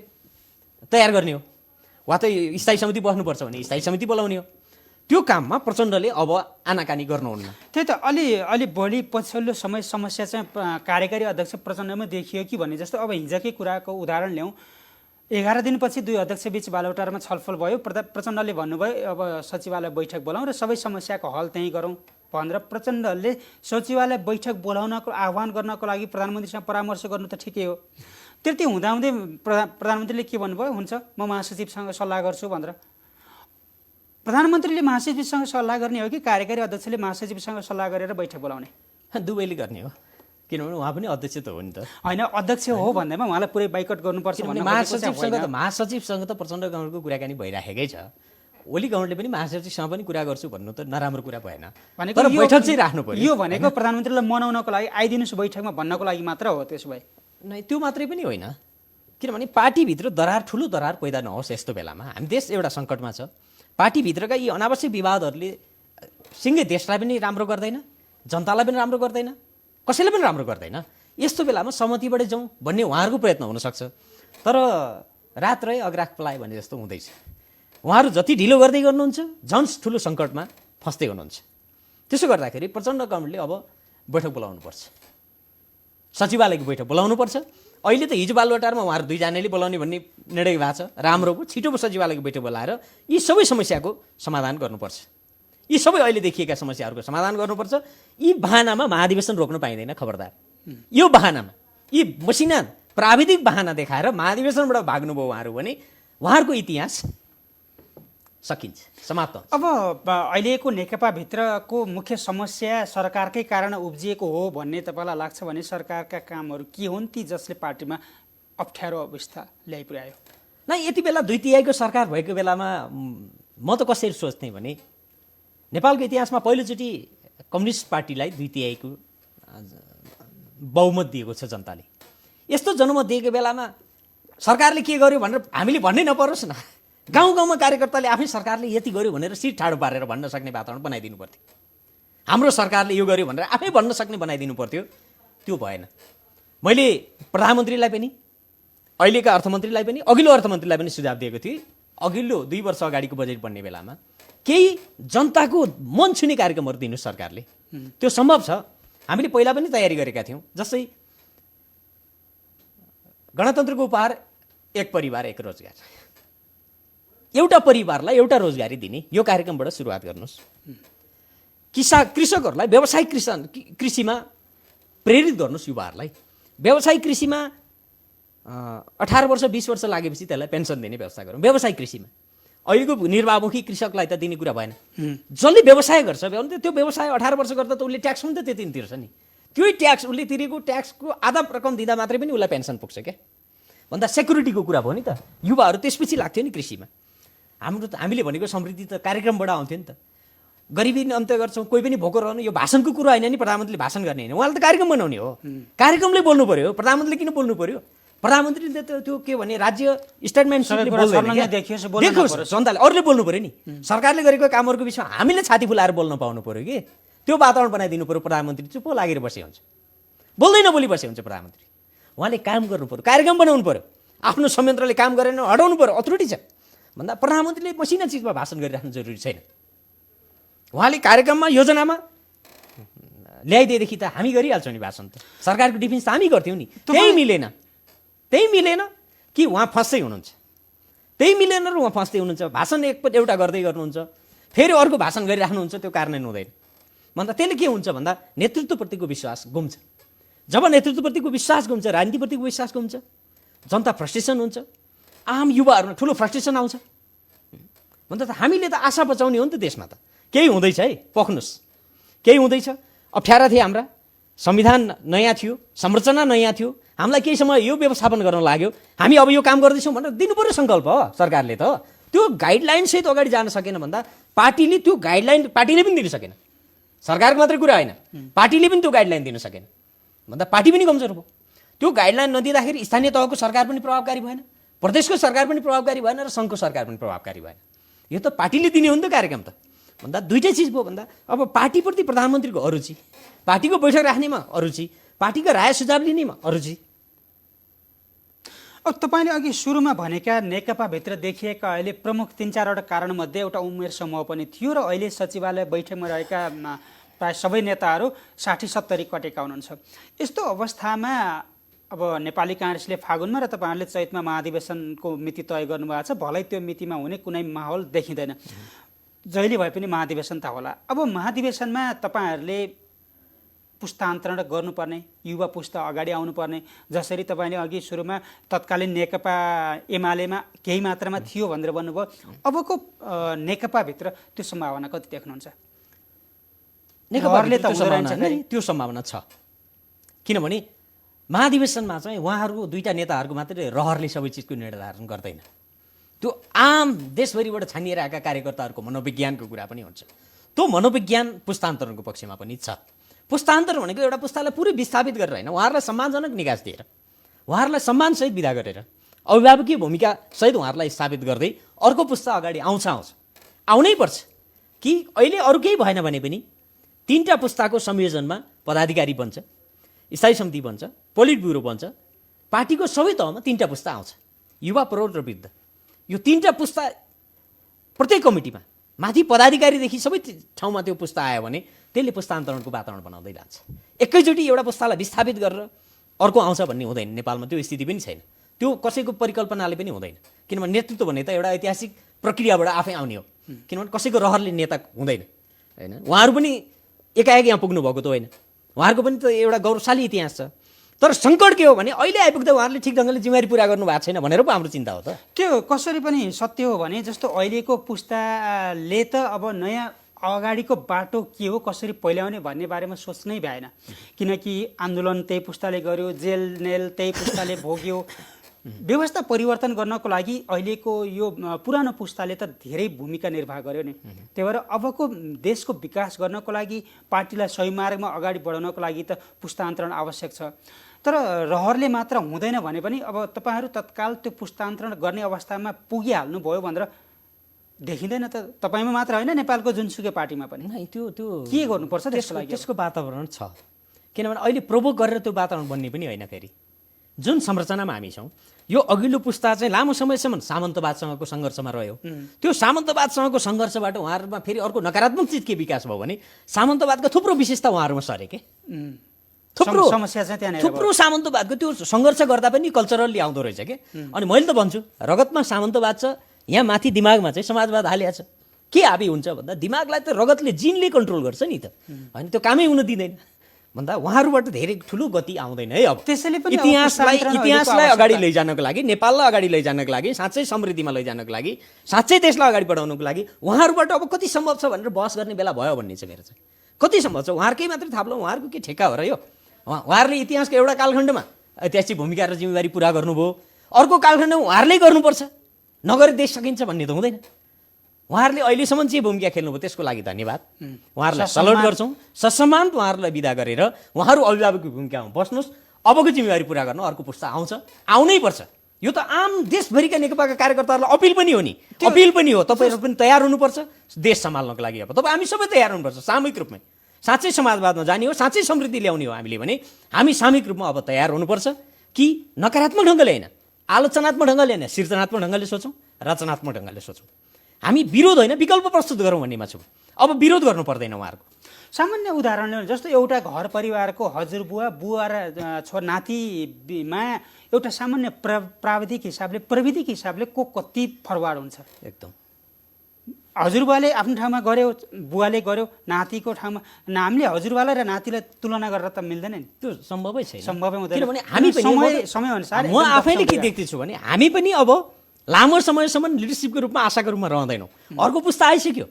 [SPEAKER 2] तयार गर्ने हो। वा त स्थायी समिति बस्नुपर्छ भने स्थायी समिति बोलाउने हो। त्यो काममा प्रचण्डले अब आनाकानी गर्नुहुन्न।
[SPEAKER 1] त्यही त अलि बढी पछिल्लो समय समस्या चाहिँ कार्यकारी अध्यक्ष प्रचण्डमै देखियो कि भन्ने जस्तो। अब हिजोकै कुराको उदाहरण ल्याउँ, 11 दिनपछि दुई अध्यक्षबीच बालुवाटारमा छलफल भयो। प्रचण्डले भन्नुभयो अब सचिवालय बैठक बोलाउँ र सबै समस्याको हल त्यहीँ गरौँ भनेर प्रचण्डले सचिवालय बैठक बोलाउनको आह्वान गर्नको लागि प्रधानमन्त्रीसँग परामर्श गर्नु त ठिकै हो। त्यति हुँदाहुँदै प्रधानमन्त्रीले के भन्नुभयो, हुन्छ म महासचिवसँग सल्लाह गर्छु भनेर। प्रधानमन्त्रीले महासचिवसँग सल्लाह गर्ने हो कि कार्यकारी अध्यक्षले महासचिवसँग सल्लाह गरेर बैठक बोलाउने?
[SPEAKER 2] दुवैले गर्ने हो, किनभने उहाँ पनि अध्यक्ष त हो नि त।
[SPEAKER 1] होइन, अध्यक्ष हो भन्दैमा उहाँलाई पुरै बाइकट गर्नुपर्छ भन्ने
[SPEAKER 2] महासचिवसँग त प्रचण्ड गभर्नमेन्टको कुराकानी भइराखेकै छ। ओली गभर्नमेन्टले पनि महासचिवसँग पनि कुरा गर्छु भन्नु त नराम्रो कुरा भएन, तर बैठक चाहिँ राख्नु पर्यो।
[SPEAKER 1] यो भनेको प्रधानमन्त्रीलाई मनाउनको लागि आइदिनुहोस् बैठकमा भन्नको लागि मात्र हो। त्यसो भए
[SPEAKER 2] नै त्यो मात्रै पनि होइन, किनभने पार्टीभित्र ठुलो दरार पैदा नहोस्। यस्तो बेलामा हामी देश एउटा सङ्कटमा छ। पार्टीभित्रका यी अनावश्यक विवादहरूले सिँगै देशलाई पनि राम्रो गर्दैन, जनतालाई पनि राम्रो गर्दैन, कसैलाई पनि राम्रो गर्दैन। यस्तो बेलामा सहमतिबाट जाउँ भन्ने उहाँहरूको प्रयत्न हुनसक्छ, तर रात रहे अग्राख पलाए भने जस्तो हुँदैछ। उहाँहरू जति ढिलो गर्दै गर्नुहुन्छ झन् ठुलो सङ्कटमा फस्दै हुनुहुन्छ। त्यसो गर्दाखेरि प्रचण्ड गभर्नमेन्टले अब बैठक बोलाउनुपर्छ, सचिवालयको बैठक बोलाउनुपर्छ। अहिले त हिजो बालुवाटारमा उहाँहरू दुईजनाले बोलाउने भन्ने निर्णय भएको छ, राम्रो हो। छिटो सचिवालयको बैठक बोलाएर यी सबै समस्याको समाधान गर्नुपर्छ। यी सबै अहिले देखिएका समस्याहरूको समाधान गर्नुपर्छ। यी बहानामा महाधिवेशन रोक्न पाइँदैन, खबरदार। यो बहानामा, यी मसिना प्राविधिक बहाना देखाएर महाधिवेशनबाट भाग्नुभयो उहाँहरू भने उहाँहरूको इतिहास सकिन्छ, समाप्त हुन्छ।
[SPEAKER 1] अब अहिलेको नेकपाभित्रको मुख्य समस्या सरकारकै कारण उब्जिएको हो भन्ने तपाईँलाई लाग्छ भने सरकारका कामहरू के हुन् ती जसले पार्टीमा अप्ठ्यारो अवस्था ल्याइपुर्यायो?
[SPEAKER 2] न यति बेला 2/3 सरकार भएको बेलामा म त कसरी सोच्थेँ भने नेपालको इतिहासमा पहिलोचोटि कम्युनिस्ट पार्टीलाई 2/3 बहुमत दिएको छ जनताले। यस्तो जनमत दिएको बेलामा सरकारले के गर्यो भनेर हामीले भन्नै नपरोस् न। गाउँ गाउँमा कार्यकर्ताले आफै सरकारले यति गर्यो भनेर सिट ठाडो पारेर भन्न सक्ने वातावरण बनाइदिनु पर्थ्यो। हाम्रो सरकारले यो गर्यो भनेर आफै भन्न सक्ने बनाइदिनु पर्थ्यो, त्यो भएन। मैले प्रधानमन्त्रीलाई पनि, अहिलेका अर्थमन्त्रीलाई पनि, अघिल्लो अर्थमन्त्रीलाई पनि सुझाव दिएको थिएँ। अघिल्लो 2 वर्ष अगाडिको बजेट बन्ने बेलामा केही जनताको मन छुने कार्यक्रमहरू दिनु सरकारले, त्यो सम्भव छ। हामीले पहिला पनि तयारी गरेका थियौँ, जस्तै गणतन्त्रको उपहार एक परिवार एक रोजगार, एउटा परिवारलाई एउटा रोजगारी दिने यो कार्यक्रमबाट सुरुवात गर्नुहोस्। कृषकहरूलाई व्यावसायिक कृषिमा प्रेरित गर्नुहोस्। युवाहरूलाई व्यावसायिक कृषिमा 18 वर्ष 20 वर्ष लागेपछि त्यसलाई पेन्सन दिने व्यवस्था गरौँ। व्यावसायिक कृषिमा अहिलेको निर्वाहमुखी कृषकलाई त दिने कुरा भएन। जसले व्यवसाय गर्छ भने त्यो व्यवसाय 18 वर्ष गर्दा त उसले ट्याक्स पनि त त्यति तिर्छ नि। त्यही ट्याक्स उसले तिरेको ट्याक्सको आधा रकम दिँदा मात्रै पनि उसलाई पेन्सन पुग्छ क्या। भन्दा सेक्युरिटीको कुरा भयो नि त। युवाहरू त्यसपछि लाग्थ्यो नि कृषिमा। हामीले भनेको समृद्धि त कार्यक्रमबाट आउँथ्यो नि त। गरिबी अन्त्य गर्छौँ, कोही पनि भोको रहनु, यो भाषणको कुरा होइन नि। प्रधानमन्त्रीले भाषण गर्ने होइन, उहाँले त कार्यक्रम बनाउने हो। कार्यक्रमले बोल्नु पर्यो, प्रधानमन्त्रीले किन बोल्नु पर्यो? प्रधानमन्त्रीले त त्यो के भने राज्य स्टेटमेन्टले देखियोस्, जनताले अरूले बोल्नु पर्यो नि। सरकारले गरेको कामहरूको विषयमा हामीले छाती फुलाएर बोल्न पाउनु पर्यो कि त्यो वातावरण बनाइदिनु पर्यो। प्रधानमन्त्री चुप लागेर बसे हुन्छ, बोल्दैन बोली बसे हुन्छ प्रधानमन्त्री। उहाँले काम गर्नु पर्यो, कार्यक्रम बनाउनु पर्यो। आफ्नो संयन्त्रले काम गरेन हटाउनु पर्यो, अथोरिटी छ भन्दा प्रधानमन्त्रीले मसिना चिजमा भाषण गरिराख्नु जरुरी छैन। उहाँले कार्यक्रममा योजनामा ल्याइदिएदेखि त हामी गरिहाल्छौँ नि भाषण त। सरकारको डिफेन्स त हामी गर्थ्यौँ नि। त्यही मिलेन कि उहाँ फस्दै हुनुहुन्छ, त्यही मिलेन र उहाँ फस्दै हुनुहुन्छ। भाषण एउटा गर्दै गर्नुहुन्छ, फेरि अर्को भाषण गरिराख्नुहुन्छ, त्यो कार्यान्वयन हुँदैन। भन्दा त्यसले के हुन्छ भन्दा नेतृत्वप्रतिको विश्वास गुम्छ। जब नेतृत्वप्रतिको विश्वास गुम्छ, राजनीतिप्रतिको विश्वास गुम्छ, जनता फ्रस्ट्रेसन हुन्छ, आम युवाहरूमा ठुलो फ्रस्ट्रेसन आउँछ। भन्दा त हामीले त आशा बचाउने हो नि त देशमा। त केही हुँदैछ है, पख्नुहोस्, केही हुँदैछ। अप्ठ्यारा थिए हाम्रा, संविधान नयाँ थियो, संरचना नयाँ थियो, हामीलाई केही समय यो व्यवस्थापन गर्न लाग्यो, हामी अब यो काम गर्दैछौँ भनेर दिनु पर्यो सङ्कल्प। सरकारले त त्यो गाइडलाइनसहित अगाडि जान सकेन भन्दा पार्टीले त्यो गाइडलाइन पार्टीले पनि दिन सकेन। सरकारको मात्रै कुरा होइन, पार्टीले पनि त्यो गाइडलाइन दिन सकेन भन्दा पार्टी पनि कमजोर भयो। त्यो गाइडलाइन नदिँदाखेरि स्थानीय तहको सरकार पनि प्रभावकारी भएन, प्रदेशको सरकार पनि प्रभावकारी भएन र सङ्घको सरकार पनि प्रभावकारी भएन। यो त पार्टीले दिने हो नि त कार्यक्रम त। भन्दा दुईटै चिज भयो भन्दा अब पार्टीप्रति प्रधानमन्त्रीको अरुचि, पार्टीको बैठक राख्नेमा अरुचि, पार्टीको राय सुझाव लिनेमा अरुचि।
[SPEAKER 1] अब तपाईँले अघि सुरुमा भनेका नेकपाभित्र देखिएका अहिले प्रमुख 3-4वटा कारणमध्ये एउटा उमेर समूह पनि थियो र अहिले सचिवालय बैठकमा रहेका प्राय सबै नेताहरू 60-70 कटेका हुनुहुन्छ। यस्तो अवस्थामा अब नेपाली काङ्ग्रेसले फागुनमा र तपाईँहरूले चैतमा महाधिवेशनको मिति तय गर्नुभएको छ। भलै त्यो मितिमा हुने कुनै माहौल देखिँदैन, जहिले भए पनि महाधिवेशन त होला। अब महाधिवेशनमा तपाईँहरूले पुस्तान्तरण गर्नुपर्ने, युवा पुस्ता अगाडि आउनुपर्ने, जसरी तपाईँले अघि सुरुमा तत्कालीन नेकपा एमालेमा केही मात्रामा थियो भनेर भन्नुभयो, अबको नेकपाभित्र त्यो सम्भावना कति देख्नुहुन्छ?
[SPEAKER 2] नेकपाले त्यो सम्भावना छ, किनभने महाधिवेशनमा चाहिँ उहाँहरूको दुईटा नेताहरूको मात्रै रहरले सबै चिजको निर्धारण गर्दैन। त्यो आम देशभरिबाट छानिएर आएका कार्यकर्ताहरूको मनोविज्ञानको कुरा पनि हुन्छ। त्यो मनोविज्ञान पुस्तान्तरणको पक्षमा पनि छ। पुस्तान्तरण भनेको एउटा पुस्तालाई पुरै विस्थापित गरेर होइन, उहाँहरूलाई सम्मानजनक निकास दिएर, उहाँहरूलाई सम्मानसहित विदा गरेर, अभिभावकीय भूमिका सहित उहाँहरूलाई स्थापित गर्दै अर्को पुस्ता अगाडि आउँछ आउनै पर्छ। कि अहिले अरू केही भएन भने पनि 3टा पुस्ताको संयोजनमा पदाधिकारी बन्छ, स्थायी समिति बन्छ, पोलिट ब्युरो बन्छ, पार्टीको सबै तहमा 3टा पुस्ता आउँछ, युवा प्रौढ र वृद्ध। यो 3टा पुस्ता प्रत्येक कमिटीमा माथि पदाधिकारीदेखि सबै ठाउँमा त्यो पुस्ता आयो भने त्यसले पुस्तान्तरणको वातावरण बनाउँदै लान्छ। एकैचोटि एउटा पुस्तालाई विस्थापित गरेर अर्को आउँछ भन्ने हुँदैन। नेपालमा त्यो स्थिति पनि छैन, त्यो कसैको परिकल्पनाले पनि हुँदैन। किनभने नेतृत्व भन्ने त एउटा ऐतिहासिक प्रक्रियाबाट आफै आउने हो। किनभने कसैको रहरले नेता हुँदैन होइन। उहाँहरू पनि एकाएक यहाँ पुग्नु भएको त होइन, उहाँहरूको पनि त एउटा गौरवशाली इतिहास छ। तर सङ्कट के हो भने अहिले आइपुग्दा उहाँहरूले ठिक ढङ्गले जिम्मेवारी पुरा गर्नु भएको छैन भनेर पो हाम्रो चिन्ता हो त।
[SPEAKER 1] त्यो कसरी पनि सत्य हो भने जस्तो अहिलेको पुस्ताले त अब नयाँ अगाडिको बाटो के हो, कसरी पहिल्याउने भन्ने बारेमा सोच्नै भएन। किनकि आन्दोलन त्यही पुस्ताले गर्यो, जेल नेल त्यही पुस्ताले भोग्यो। व्यवस्था परिवर्तन गर्नको लागि अहिलेको यो पुरानो पुस्ताले त धेरै भूमिका निर्वाह गर्यो नि। त्यही भएर अबको देशको विकास गर्नको लागि, पार्टीलाई सही मार्गमा अगाडि बढाउनको लागि त पुस्तान्तरण आवश्यक छ। तर रहरले मात्र हुँदैन भने पनि अब तपाईँहरू तत्काल त्यो पुस्तान्तरण गर्ने अवस्थामा पुगिहाल्नुभयो भनेर देखिँदैन त? तपाईँमा मात्र होइन, नेपालको जुनसुकै पार्टीमा पनि।
[SPEAKER 2] त्यो
[SPEAKER 1] के गर्नुपर्छ
[SPEAKER 2] त्यसको वातावरण छ। किनभने अहिले प्रोभोक गरेर त्यो वातावरण बन्ने पनि होइन। फेरि जुन संरचनामा हामी छौँ, यो अघिल्लो पुस्ता चाहिँ लामो समयसम्म सामन्तवादसँगको सङ्घर्षमा रह्यो। त्यो सामन्तवादसँगको सङ्घर्षबाट उहाँहरूमा फेरि अर्को नकारात्मक चिज के विकास भयो भने सामन्तवादका थुप्रो विशेषता उहाँहरूमा सरे के थुप्रो
[SPEAKER 1] समस्या चाहिँ त्यहाँ
[SPEAKER 2] थुप्रो सामन्तवादको त्यो सङ्घर्ष गर्दा पनि कल्चरली आउँदो रहेछ के। अनि मैले त भन्छु रगतमा सामन्तवाद छ, यहाँ माथि दिमागमा चाहिँ समाजवाद हालिएको छ। के हाबी हुन्छ भन्दा दिमागलाई त रगतले जिनले कन्ट्रोल गर्छ नि त, होइन त्यो कामै हुन दिँदैन भन्दा उहाँहरूबाट धेरै ठुलो गति आउँदैन है। अब
[SPEAKER 1] त्यसैले पनि
[SPEAKER 2] इतिहासलाई अगाडि लैजानको लागि, नेपाललाई अगाडि लैजानको लागि, साँच्चै समृद्धिमा लैजानको लागि, साँच्चै देशलाई अगाडि बढाउनको लागि उहाँहरूबाट अब कति सम्भव छ भनेर बहस गर्ने बेला भयो भन्ने छ मेरो चाहिँ। कति सम्भव छ उहाँहरूकै मात्रै थाहा ल, उहाँहरूको के ठेक्का हो र यो? उहाँहरूले इतिहासको एउटा कालखण्डमा ऐतिहासिक भूमिका र जिम्मेवारी पुरा गर्नुभयो, अर्को कालखण्ड उहाँहरूले गर्नुपर्छ, नगरे देश सकिन्छ भन्ने त हुँदैन। उहाँहरूले अहिलेसम्म जे भूमिका खेल्नुभयो त्यसको लागि धन्यवाद, उहाँहरूलाई सल्युट गर्छौँ। ससम्मान उहाँहरूलाई विदा गरेर उहाँहरू अभिभावकको भूमिकामा बस्नुहोस्। अबको जिम्मेवारी पुरा गर्न अर्को पुस्ता आउँछ, आउनै पर्छ। यो त आम देशभरिका नेकपाका कार्यकर्ताहरूलाई अपिल पनि हो नि, अपिल पनि हो। तपाईँहरू पनि तयार हुनुपर्छ देश सम्हाल्नको लागि। अब तपाईँ हामी सबै तयार हुनुपर्छ सामूहिक रूपमै। साँच्चै समाजवादमा जाने हो, साँच्चै समृद्धि ल्याउने हो हामीले भने हामी सामूहिक रूपमा अब तयार हुनुपर्छ कि नकारात्मक ढङ्गले होइन, आलोचनात्मक ढङ्गले होइन, सृजनात्मक ढङ्गले सोचौँ, रचनात्मक ढङ्गले सोचौँ। हामी विरोध होइन विकल्प प्रस्तुत गरौँ भन्नेमा छौँ। अब विरोध गर्नु पर्दैन उहाँहरूको।
[SPEAKER 1] सामान्य उदाहरणले जस्तो एउटा घर परिवारको हजुरबुवा बुवा र नातिमा एउटा सामान्य प्राविधिक हिसाबले को कति फरवार्ड हुन्छ।
[SPEAKER 2] एकदम
[SPEAKER 1] हजुरबुवाले आफ्नो ठाउँमा गर्यो, बुवाले गर्यो, नातिको ठाउँमा हामीले हजुरबुवालाई र नातिलाई तुलना गरेर त मिल्दैन नि,
[SPEAKER 2] त्यो सम्भवै छैन।
[SPEAKER 1] सम्भवै हुँदैन।
[SPEAKER 2] किनभने हामी
[SPEAKER 1] समय अनुसार
[SPEAKER 2] म आफैले के देख्दैछु भने हामी पनि अब लामो समयसम्म लिडरसिपको रूपमा आशाको रूपमा रहँदैनौँ। अर्को पुस्ता आइसक्यो,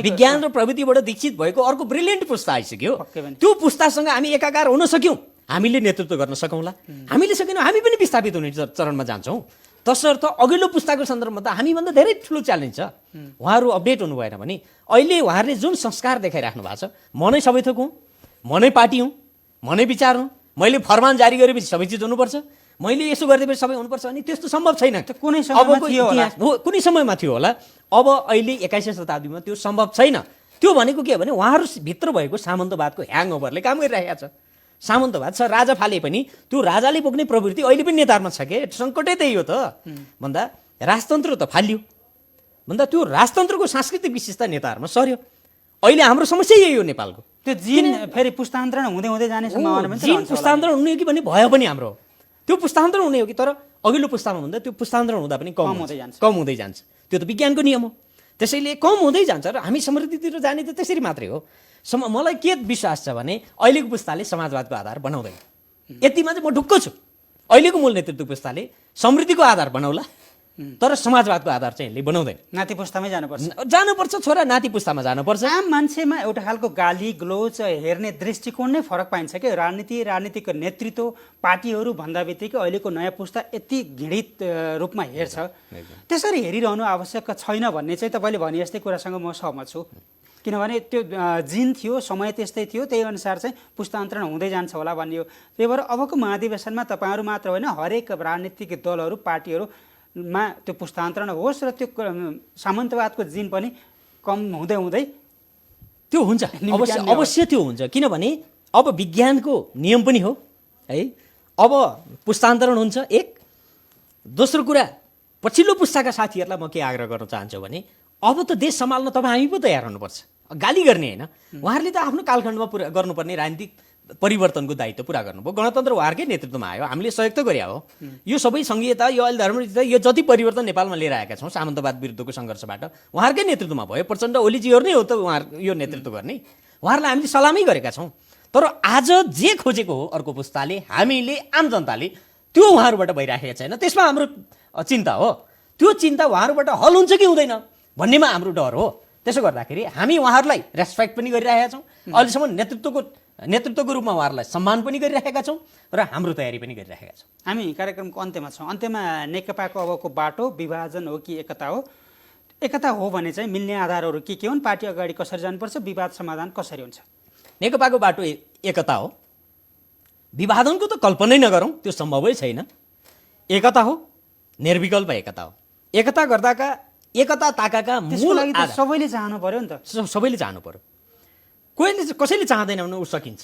[SPEAKER 2] विज्ञान र प्रविधिबाट दीक्षित भएको अर्को ब्रिलियन्ट पुस्ता आइसक्यो। त्यो पुस्तासँग हामी एकाकार हुन सक्यौँ, हामीले नेतृत्व गर्न सकौँला। हामीले सकेनौँ, हामी पनि विस्थापित हुने चरणमा जान्छौँ। तसर्थ अघिल्लो पुस्ताको सन्दर्भमा त हामीभन्दा धेरै ठुलो च्यालेन्ज छ। उहाँहरू अपडेट हुनु भएन भने अहिले उहाँहरूले जुन संस्कार देखाइराख्नु भएको छ, म नै सबै थोक हुँ, म नै पार्टी हुँ, म नै विचार हुँ, मैले फरमान जारी गरेपछि सबै चिज हुनुपर्छ, मैले यसो गरिदिएपछि सबै हुनुपर्छ अनि त्यस्तो सम्भव छैन।
[SPEAKER 1] कुनै समयमा थियो होला।
[SPEAKER 2] अब अहिले 21औं शताब्दीमा त्यो सम्भव छैन। त्यो भनेको के भने उहाँहरू भित्र भएको सामन्तवादको ह्याङओभरले काम गरिरहेको छ। सामन्तवाद छ, राजा फाले पनि त्यो राजाले बोक्ने प्रवृत्ति अहिले पनि नेताहरूमा छ के। सङ्कटै त्यही हो त भन्दा राजतन्त्र त फालियो भन्दा त्यो राजतन्त्रको सांस्कृतिक विशेषता नेताहरूमा सर्यो। अहिले हाम्रो समस्या यही हो नेपालको।
[SPEAKER 1] त्यो जिन फेरि पुस्तान्तरण हुँदै हुँदै जाने सम्भावना पनि छ।
[SPEAKER 2] जिन पुस्तान्तरण हुने हो कि भने भयो पनि हाम्रो त्यो पुस्तान्तरण हुने हो कि, तर अघिल्लो पुस्तामा भन्दा त्यो पुस्तान्तरण हुँदा पनि कम हुँदै जान्छ। त्यो त विज्ञानको नियम हो। त्यसैले कम हुँदै जान्छ र हामी समृद्धितिर जाने त त्यसरी मात्रै हो। मलाई के विश्वास छ भने अहिलेको पुस्ताले समाजवादको आधार बनाउँदैन। यतिमा चाहिँ म ढुक्क छु। अहिलेको मूल नेतृत्व पुस्ताले समृद्धिको आधार बनाउला, तर समाजवादको आधार चाहिँ यसले बनाउँदैन।
[SPEAKER 1] नाति पुस्तामै
[SPEAKER 2] जानुपर्छ, छोरा नाति पुस्तामा जानुपर्छ।
[SPEAKER 1] आम मान्छेमा एउटा खालको गाली ग्लोच हेर्ने दृष्टिकोण नै फरक पाइन्छ कि राजनीतिक नेतृत्व पार्टीहरू भन्दा बित्तिकै अहिलेको नयाँ पुस्ता यति घृणित रूपमा हेर्छ। त्यसरी हेरिरहनु आवश्यक छैन भन्ने चाहिँ तपाईँले भने जस्तै कुरासँग म सहमत छु। किनभने त्यो जिन थियो, समय त्यस्तै थियो, त्यही अनुसार चाहिँ पुस्तान्तरण हुँदै जान्छ होला भन्ने हो। त्यही भएर अबको महाधिवेशनमा तपाईँहरू मात्र होइन, हरेक राजनीतिक दलहरू पार्टीहरूमा त्यो पुस्तान्तरण होस् र त्यो सामन्तवादको जिन पनि कम हुँदै हुँदै
[SPEAKER 2] त्यो हुन्छ। अवश्य त्यो हुन्छ। किनभने अब विज्ञानको नियम पनि हो है। अब पुस्तान्तरण हुन्छ एक। दोस्रो कुरा, पछिल्लो पुस्ताका साथीहरूलाई म के आग्रह गर्न चाहन्छु भने अब त देश सम्हाल्न तपाईँ हामी पो तयार हुनुपर्छ। गाली गर्ने होइन, उहाँहरूले त आफ्नो कालखण्डमा पुरा गर्नुपर्ने राजनीतिक परिवर्तनको दायित्व पुरा गर्नुभयो। गणतन्त्र उहाँहरूकै नेतृत्वमा आयो, हामीले सहयोग त गरे हो। यो सबै सङ्घीयता, यो अहिले धर्मनिरपेक्षता, यो जति परिवर्तन नेपालमा लिएर आएका छौँ सामन्तवाद विरुद्धको सङ्घर्षबाट उहाँहरूकै नेतृत्वमा भयो। प्रचण्ड ओलीजीहरू नै हो त उहाँहरू यो नेतृत्व गर्ने। उहाँहरूलाई हामीले सलामै गरेका छौँ। तर आज जे खोजेको हो अर्को पुस्ताले, हामीले आम जनताले, त्यो उहाँहरूबाट भइराखेको छैन। त्यसमा हाम्रो चिन्ता हो। त्यो चिन्ता उहाँहरूबाट हल हुन्छ कि हुँदैन भन्नेमा हाम्रो डर हो। त्यसो गर्दाखेरि हामी उहाँहरूलाई रेस्पेक्ट पनि गरिरहेका छौँ। अहिलेसम्म नेतृत्वको रूपमा उहाँहरूलाई सम्मान पनि गरिरहेका छौँ र हाम्रो तयारी पनि गरिरहेका छौँ।
[SPEAKER 1] हामी कार्यक्रमको अन्त्यमा छौँ। अन्त्यमा नेकपाको अबको बाटो विभाजन हो कि एकता हो? एकता हो भने चाहिँ मिल्ने आधारहरू के हुन्? पार्टी अगाडि कसरी जानुपर्छ? विवाद समाधान कसरी हुन्छ?
[SPEAKER 2] नेकपाको बाटो एकता हो। विभाजनको त कल्पनै नगरौँ, त्यो सम्भवै छैन। एकता हो, निर्विकल्प एकता हो। एकता गर्दाका एकता ताकाका मूल
[SPEAKER 1] आधार सबैले चाहनु पर्यो नि त।
[SPEAKER 2] सबैले चाहनु पर्यो। कसैले चाहँदैन भने ऊ सकिन्छ।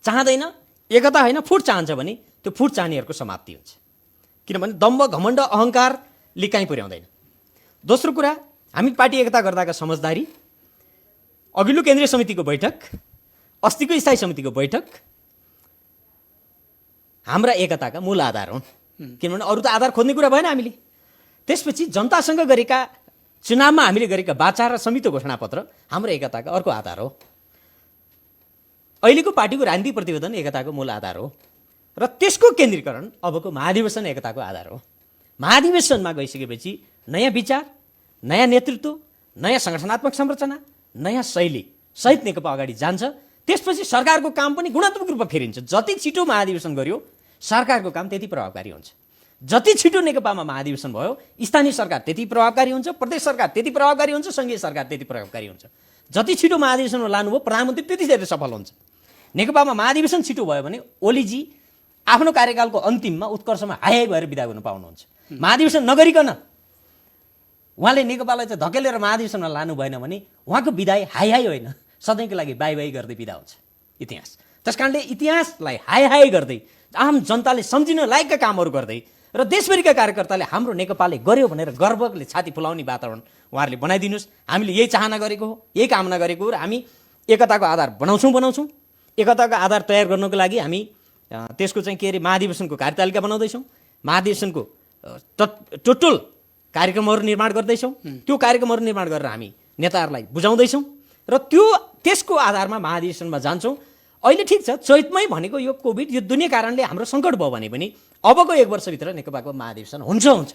[SPEAKER 2] चाहँदैन, एकता होइन, फुट चाहन्छ भने त्यो फुट चाहनेहरूको समाप्ति हुन्छ। किनभने दम्भ घमण्ड अहङ्कारले कहीँ पुर्याउँदैन। दोस्रो कुरा, हामी पार्टी एकता गर्दाका समझदारी, अघिल्लो केन्द्रीय समितिको बैठक, अस्तिको स्थायी समितिको बैठक हाम्रा एकताका मूल आधार हुन्। किनभने अरू त आधार खोज्ने कुरा भएन हामीले। त्यसपछि जनतासँग गरेका चुनावमा हामीले गरेका वाचा र संयुक्त घोषणापत्र हाम्रो एकताका अर्को आधार हो। अहिलेको पार्टीको राजनीतिक प्रतिवेदन एकताको मूल आधार हो र त्यसको केन्द्रीकरण अबको महाधिवेशन एकताको आधार हो। महाधिवेशनमा गइसकेपछि नयाँ विचार, नयाँ नेतृत्व, नयाँ सङ्गठनात्मक संरचना, नयाँ शैली सहित नेकपा अगाडि जान्छ। त्यसपछि सरकारको काम पनि गुणात्मक रूपमा फेरिन्छ। जति छिटो महाधिवेशन गर्यो सरकारको काम त्यति प्रभावकारी हुन्छ। जति छिटो नेकपामा महाधिवेशन भयो स्थानीय सरकार त्यति प्रभावकारी हुन्छ, प्रदेश सरकार त्यति प्रभावकारी हुन्छ, सङ्घीय सरकार त्यति प्रभावकारी हुन्छ। जति छिटो महाधिवेशनमा लानुभयो प्रधानमन्त्री त्यति धेरै सफल हुन्छ। नेकपामा महाधिवेशन छिटो भयो भने ओलीजी आफ्नो कार्यकालको अन्तिममा उत्कर्षमा हाई भएर बिदा गर्न पाउनुहुन्छ। महाधिवेशन नगरिकन उहाँले नेकपालाई चाहिँ धकेलेर महाधिवेशनमा लानु भएन भने उहाँको विदाई हाई होइन, सधैँको लागि बाई बाई गर्दै बिदा हुन्छ इतिहास। त्यसकारणले इतिहासलाई हाई गर्दै आम जनताले सम्झिन लायकका कामहरू गर्दै र देशभरिका कार्यकर्ताले हाम्रो नेकपाले गर्यो भनेर गर्वले छाती फुलाउने वातावरण उहाँहरूले बनाइदिनुहोस्। हामीले यही चाहना गरेको हो, यही कामना गरेको हो र हामी एकताको आधार बनाउँछौँ। एकताको आधार तयार गर्नको लागि हामी त्यसको चाहिँ के अरे महाधिवेशनको कार्यतालिका बनाउँदैछौँ, महाधिवेशनको टोटल कार्यक्रमहरू निर्माण गर्दैछौँ। त्यो कार्यक्रमहरू निर्माण गरेर हामी नेताहरूलाई बुझाउँदैछौँ र त्यसको आधारमा महाधिवेशनमा जान्छौँ। अहिले ठिक छ, चैतमै भनेको यो कोभिड यो दुनियाँ कारणले हाम्रो सङ्कट भयो भने पनि अबको 1 वर्षभित्र नेकपाको महाधिवेशन हुन्छ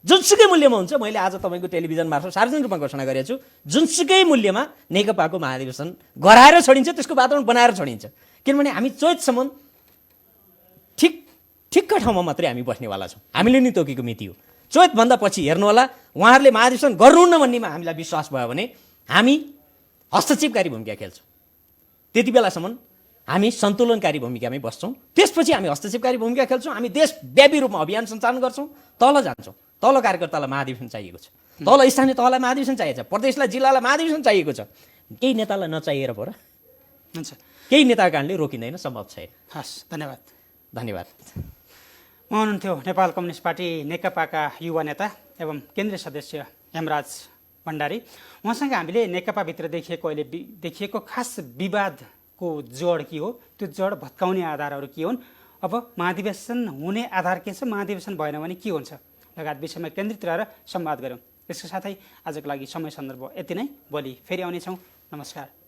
[SPEAKER 2] जुनसुकै मूल्यमा हुन्छ। मैले आज तपाईँको टेलिभिजन मार्फत सार्वजनिक रूपमा घोषणा गरेको छु, जुनसुकै मूल्यमा नेकपाको महाधिवेशन गराएर छोडिन्छ, त्यसको वातावरण बनाएर छोडिन्छ। किनभने हामी चैतसम्म ठिक्क ठाउँमा मात्रै हामी बस्नेवाला छौँ। हामीले नि तोकेको मिति हो। चैतभन्दा पछि हेर्नु होला, उहाँहरूले महाधिवेशन गर्नुहुन्न भन्नेमा हामीलाई विश्वास भयो भने हामी हस्तक्षेपकारी भूमिका खेल्छौँ। त्यति बेलासम्म हामी सन्तुलनकारी भूमिकामै बस्छौँ। त्यसपछि हामी हस्तक्षेपकारी भूमिका खेल्छौँ। हामी देशव्यापी रूपमा अभियान सञ्चालन गर्छौँ, तल जान्छौँ। तल कार्यकर्तालाई महाधिवेशन चाहिएको छ, तल स्थानीय तहलाई महाधिवेशन चाहिएको छ, प्रदेशलाई जिल्लालाई महाधिवेशन चाहिएको छ। केही नेतालाई नचाहिएर पो र
[SPEAKER 1] हुन्छ,
[SPEAKER 2] केही नेताको कारणले रोकिँदैन, सम्भव छैन।
[SPEAKER 1] हस्, धन्यवाद। उहाँ हुनुहुन्थ्यो नेपाल कम्युनिस्ट पार्टी नेकपाका युवा नेता एवं केन्द्रीय सदस्य हेमराज भण्डारी। उहाँसँग हामीले नेकपाभित्र देखिएको खास विवादको जड के हो, त्यो जड भत्काउने आधारहरू के हुन्, अब महाधिवेशन हुने आधार के छ, महाधिवेशन भएन भने के हुन्छ लगायत विषयमा केन्द्रित रहेर संवाद गऱ्यौँ। यसको साथै आजको लागि समय सन्दर्भ यति नै। भोलि फेरि आउनेछौँ। नमस्कार।